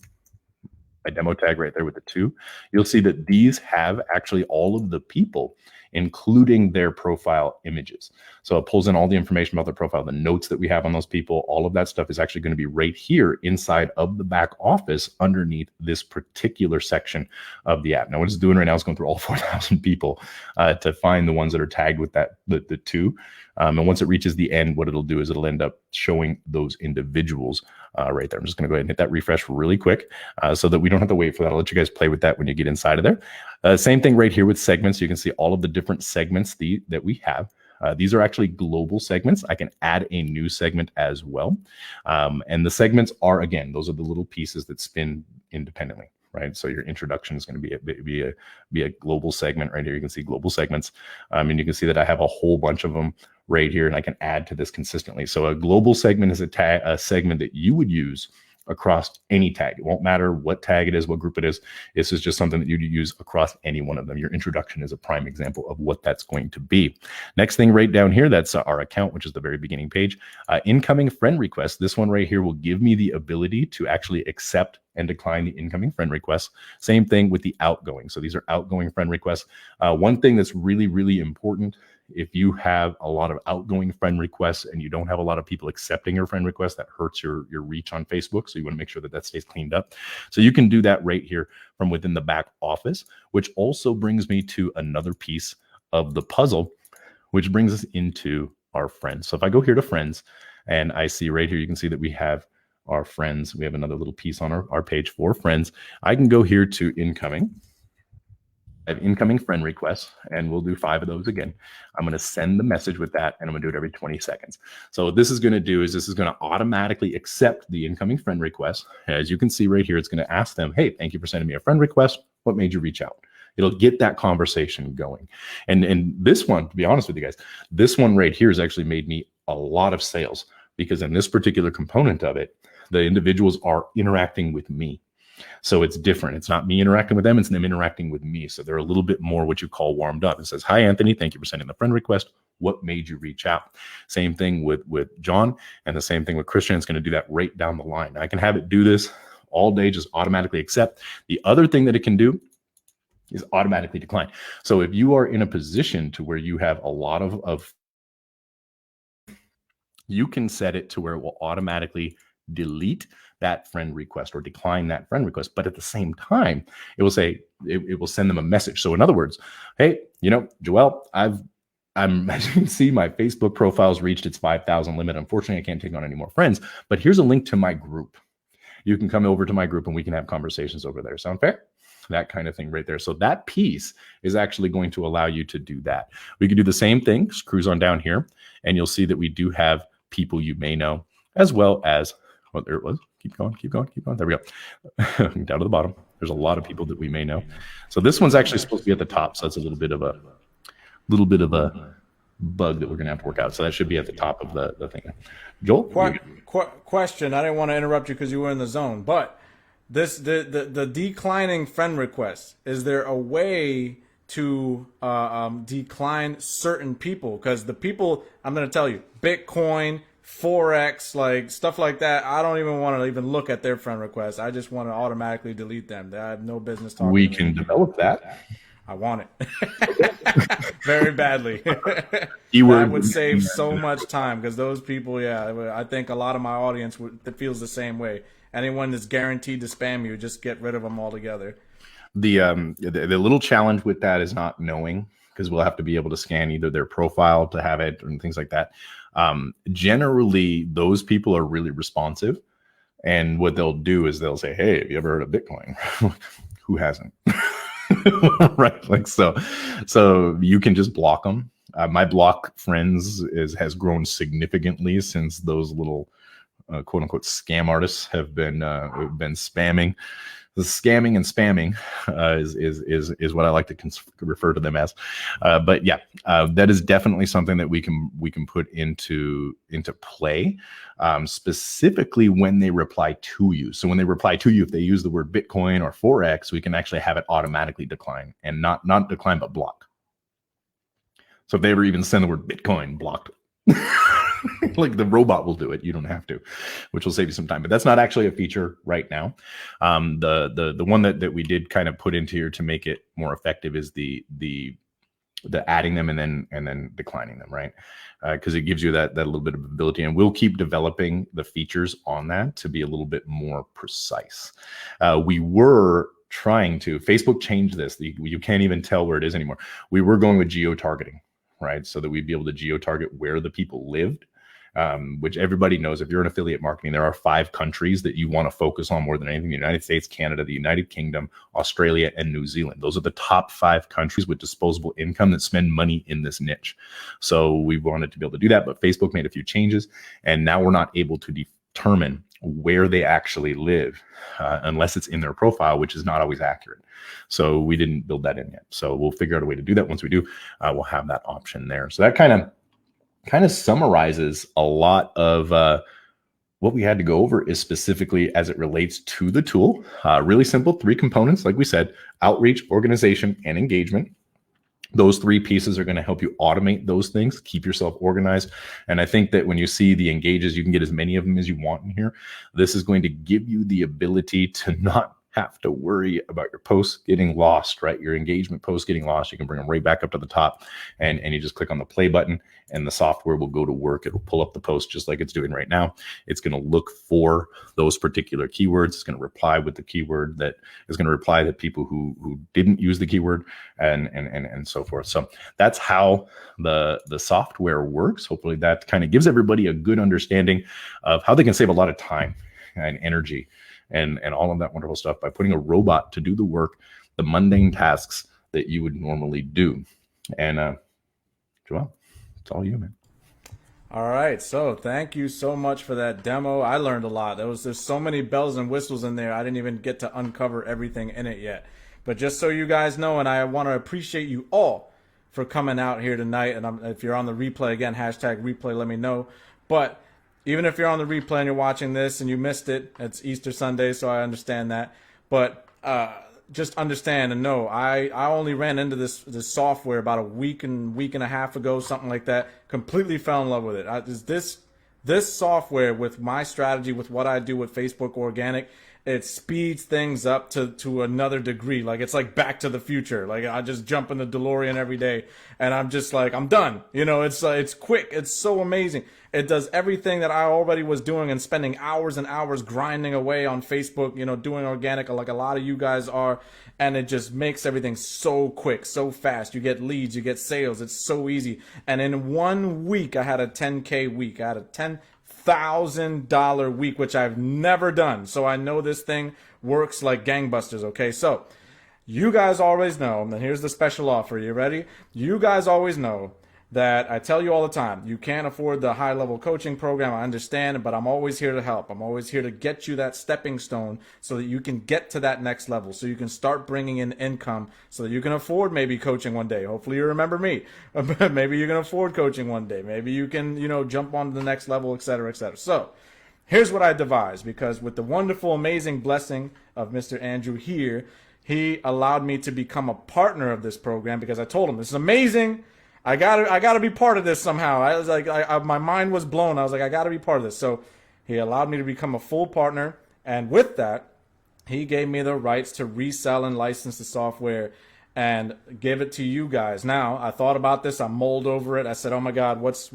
[SPEAKER 2] tag right there with the 2, you'll see that these have actually all of the people, including their profile images. So it pulls in all the information about their profile, the notes that we have on those people. All of that stuff is actually going to be right here inside of the back office underneath this particular section of the app. Now, what it's doing right now is going through all 4,000 people to find the ones that are tagged with that the 2. And once it reaches the end, what it'll do is it'll end up showing those individuals right there. I'm just going to go ahead and hit that refresh really quick so that we don't have to wait for that. I'll let you guys play with that when you get inside of there. Same thing right here with segments. You can see all of the different segments that we have. These are actually global segments. I can add a new segment as well. And the segments are, again, those are the little pieces that spin independently, right? So your introduction is going to be a global segment right here. You can see global segments. And you can see that I have a whole bunch of them right here, and I can add to this consistently. So a global segment is a segment that you would use across any tag. It won't matter what tag it is, what group it is. This is just something that you'd use across any one of them. Your introduction is a prime example of what that's going to be. Next thing right down here, that's our account, which is the very beginning page. Incoming friend requests. This one right here will give me the ability to actually accept and decline the incoming friend requests. Same thing with the outgoing. So these are outgoing friend requests. One thing that's really, really important, if you have a lot of outgoing friend requests and you don't have a lot of people accepting your friend request, that hurts your reach on Facebook. So you want to make sure that that stays cleaned up. So you can do that right here from within the back office, which also brings me to another piece of the puzzle, which brings us into our friends. So if I go here to friends and I see right here, you can see that we have our friends. We have another little piece on our page for friends. I can go here to incoming. I have incoming friend requests, and we'll do 5 of those again. I'm going to send the message with that, and I'm going to do it every 20 seconds. So what this is going to do is this is going to automatically accept the incoming friend request. As you can see right here, it's going to ask them, hey, thank you for sending me a friend request. What made you reach out? It'll get that conversation going. And this one, to be honest with you guys, this one right here has actually made me a lot of sales, because in this particular component of it, the individuals are interacting with me. So it's different. It's not me interacting with them. It's them interacting with me. So they're a little bit more what you call warmed up. It says, hi, Anthony. Thank you for sending the friend request. What made you reach out? Same thing with John, and the same thing with Christian. It's going to do that right down the line. I can have it do this all day, just automatically accept. The other thing that it can do is automatically decline. So if you are in a position to where you have a lot of you can set it to where it will automatically delete that friend request or decline that friend request. But at the same time, it will say, it will send them a message. So in other words, hey, Joel, I've as you can see, my Facebook profile's reached its 5,000 limit. Unfortunately, I can't take on any more friends, but here's a link to my group. You can come over to my group and we can have conversations over there. Sound fair? That kind of thing right there. So that piece is actually going to allow you to do that. We can do the same thing. Just cruise on down here and you'll see that we do have people you may know, as well as, oh, there it was. Keep going, keep going, keep going. There we go. Down to the bottom. There's a lot of people that we may know. So this one's actually supposed to be at the top. So that's a little bit of a bug that we're going to have to work out. So that should be at the top of the thing. Joel?
[SPEAKER 1] Question. I didn't want to interrupt you because you were in the zone, but the declining friend requests, is there a way to decline certain people? Because the people, I'm going to tell you, Bitcoin, forex, like stuff like that, I don't even want to even look at their friend requests. I just want to automatically delete them. I have no business talking
[SPEAKER 2] We
[SPEAKER 1] to
[SPEAKER 2] can
[SPEAKER 1] them.
[SPEAKER 2] develop that.
[SPEAKER 1] I want it very badly.
[SPEAKER 2] Keyword.
[SPEAKER 1] That would save so much time because those people, yeah, I think a lot of my audience that feels the same way. Anyone that's guaranteed to spam you, just get rid of them altogether.
[SPEAKER 2] The little challenge with that is not knowing, because we'll have to be able to scan either their profile to have it and things like that. Generally, those people are really responsive, and what they'll do is they'll say, "Hey, have you ever heard of Bitcoin?" Who hasn't? Right, like so you can just block them. My block friends has grown significantly since those little quote unquote scam artists have been spamming. The scamming and spamming is what I like to refer to them as. But yeah, that is definitely something that we can put into play, specifically when they reply to you. So when they reply to you, if they use the word Bitcoin or forex, we can actually have it automatically decline, and not decline but block. So if they ever even send the word Bitcoin, blocked. Like the robot will do it. You don't have to, which will save you some time. But that's not actually a feature right now. The one that we did kind of put into here to make it more effective is the adding them and then declining them, right? Because it gives you that little bit of ability, and we'll keep developing the features on that to be a little bit more precise. We were trying to. Facebook changed this. You can't even tell where it is anymore. We were going with geo-targeting, right? So that we'd be able to geo-target where the people lived, which everybody knows. If you're in affiliate marketing, there are 5 countries that you want to focus on more than anything: the United States, Canada, the United Kingdom, Australia, and New Zealand. Those are the top 5 countries with disposable income that spend money in this niche. So we wanted to be able to do that, but Facebook made a few changes, and now we're not able to determine where they actually live unless it's in their profile, which is not always accurate. So we didn't build that in yet. So we'll figure out a way to do that. Once we do, we'll have that option there. So that kind of summarizes a lot of what we had to go over, is specifically as it relates to the tool. Really simple, 3 components, like we said: outreach, organization, and engagement. Those 3 pieces are going to help you automate those things, keep yourself organized. And I think that when you see the engages, you can get as many of them as you want in here. This is going to give you the ability to not have to worry about your posts getting lost, right? Your engagement posts getting lost. You can bring them right back up to the top, and you just click on the play button, and the software will go to work. It'll pull up the post just like it's doing right now. It's going to look for those particular keywords. It's going to reply with the keyword that is going to reply to people who didn't use the keyword, and so forth. So that's how the software works. Hopefully that kind of gives everybody a good understanding of how they can save a lot of time and energy and all of that wonderful stuff by putting a robot to do the work, the mundane tasks that you would normally do. And Joel, it's all you, man.
[SPEAKER 1] All right, so thank you so much for that demo. I learned a lot. There's so many bells and whistles in there. I didn't even get to uncover everything in it yet. But just so you guys know, and I want to appreciate you all for coming out here tonight. And if you're on the replay, again, hashtag replay, let me know. But even if you're on the replay and you're watching this and you missed it, it's Easter Sunday, so I understand that. But just understand and know, I only ran into this software about a week and a half ago, something like that. Completely fell in love with it. This software, with my strategy, with what I do with Facebook organic, it speeds things up to another degree. Like it's like Back to the Future. Like I just jump in the DeLorean every day and I'm just like, I'm done. You know, it's quick. It's so amazing. It does everything that I already was doing and spending hours and hours grinding away on Facebook, you know, doing organic like a lot of you guys are. And it just makes everything so quick, so fast. You get leads, you get sales. It's so easy. And in 1 week, I had a 10K week. I had a $10,000 week, which I've never done. So I know this thing works like gangbusters. Okay. So you guys always know, and here's the special offer. You ready? You guys always know that I tell you all the time, you can't afford the high level coaching program. I understand, but I'm always here to help. I'm always here to get you that stepping stone so that you can get to that next level, so you can start bringing in income, so that you can afford maybe coaching one day. Hopefully you remember me. Maybe you can afford coaching one day. Maybe you can, you know, jump on to the next level, et cetera, et cetera. So here's what I devised, because with the wonderful, amazing blessing of Mr. Andrew here, he allowed me to become a partner of this program, because I told him, this is amazing. I gotta be part of this somehow. I was like, my mind was blown. I was like, I gotta be part of this. So he allowed me to become a full partner. And with that, he gave me the rights to resell and license the software and give it to you guys. Now, I thought about this. I mulled over it. I said, oh my God, what's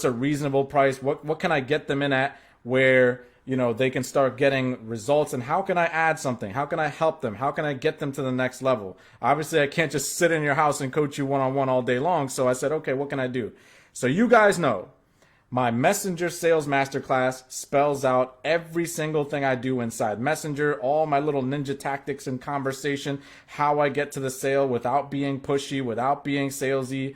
[SPEAKER 1] a reasonable price? What can I get them in at where, you know, they can start getting results, and how can I add something? How can I help them? How can I get them to the next level? Obviously, I can't just sit in your house and coach you one-on-one all day long. So I said, okay, what can I do? So you guys know my Messenger Sales Masterclass spells out every single thing I do inside Messenger, all my little ninja tactics and conversation, how I get to the sale without being pushy, without being salesy,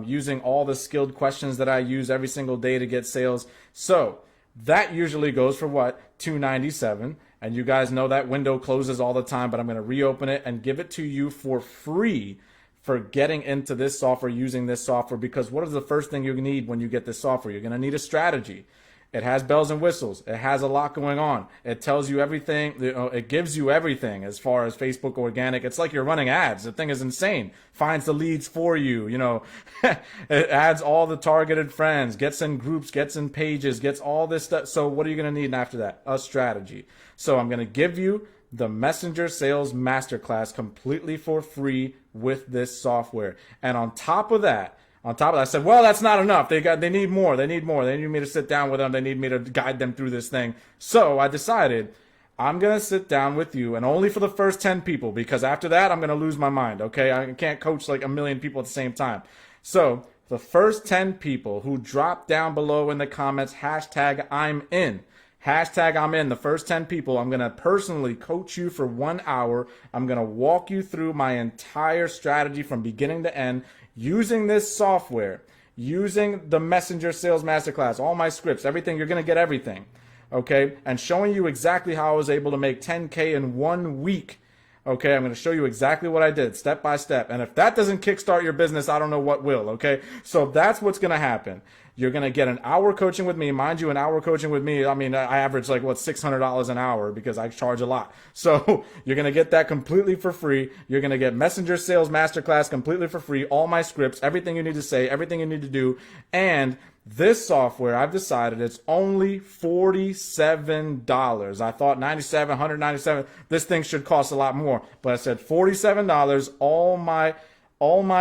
[SPEAKER 1] using all the skilled questions that I use every single day to get sales. So that usually goes for what? $297. And you guys know that window closes all the time, but I'm going to reopen it and give it to you for free for getting into this software, using this software. Because what is the first thing you need when you get this software? You're going to need a strategy. It has bells and whistles. It has a lot going on. It tells you everything. You know, it gives you everything as far as Facebook organic. It's like you're running ads. The thing is insane. Finds the leads for you. You know, it adds all the targeted friends, gets in groups, gets in pages, gets all this stuff. So what are you going to need after that? A strategy. So I'm going to give you the Messenger Sales Masterclass completely for free with this software. And on top of that, I said, well, that's not enough. They need more. They need more. They need me to sit down with them. They need me to guide them through this thing. So I decided I'm going to sit down with you, and only for the first 10 people, because after that, I'm going to lose my mind. Okay. I can't coach like a million people at the same time. So the first 10 people who drop down below in the comments, hashtag I'm in. Hashtag I'm in. The first 10 people, I'm going to personally coach you for 1 hour. I'm going to walk you through my entire strategy from beginning to end, using this software, using the Messenger Sales Masterclass, all my scripts, everything. You're going to get everything, okay? And showing you exactly how I was able to make 10K in 1 week, okay? I'm going to show you exactly what I did, step by step. And if that doesn't kickstart your business, I don't know what will, okay? So that's what's going to happen. You're going to get an hour coaching with me. Mind you, an hour coaching with me, I mean, I average like, $600 an hour because I charge a lot. So you're going to get that completely for free. You're going to get Messenger Sales Masterclass completely for free, all my scripts, everything you need to say, everything you need to do. And this software, I've decided it's only $47. I thought 97, 197, this thing should cost a lot more. But I said $47, all my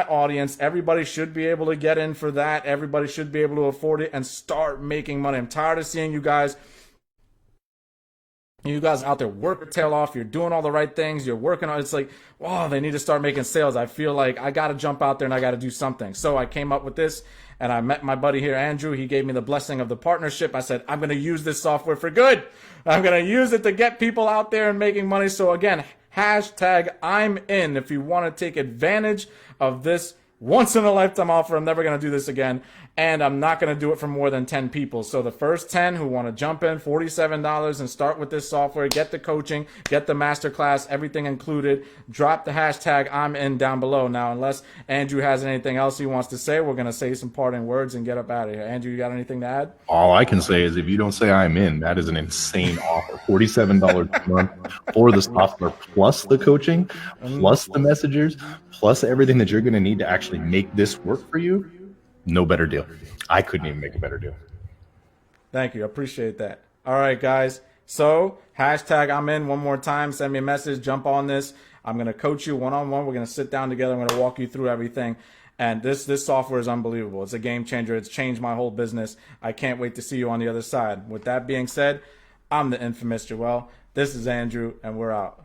[SPEAKER 1] audience, everybody should be able to get in for that. Everybody should be able to afford it and start making money. I'm tired of seeing you guys out there work your tail off. You're doing all the right things. You're working on, it's like, wow, they need to start making sales. I feel like I got to jump out there and I got to do something. So I came up with this, and I met my buddy here, Andrew. He gave me the blessing of the partnership. I said, I'm going to use this software for good. I'm going to use it to get people out there and making money. So again, hashtag I'm in if you want to take advantage of this once in a lifetime offer. I'm never going to do this again, and I'm not going to do it for more than 10 people. So the first 10 who want to jump in, $47, and start with this software, get the coaching, get the masterclass, everything included, drop the hashtag I'm in down below. Now, unless Andrew has anything else he wants to say, we're going to say some parting words and get up out of here. Andrew, you got anything to add?
[SPEAKER 2] All I can say is if you don't say I'm in, that is an insane offer. $47 a month for the software, plus the coaching, plus the messengers, plus everything that you're going to need to actually make this work for you. No better deal. I couldn't even make a better deal.
[SPEAKER 1] Thank you. I appreciate that. All right, guys. So hashtag I'm in one more time. Send me a message. Jump on this. I'm going to coach you one-on-one. We're going to sit down together. I'm going to walk you through everything. And this software is unbelievable. It's a game changer. It's changed my whole business. I can't wait to see you on the other side. With that being said, I'm the infamous Joel. This is Andrew, and we're out.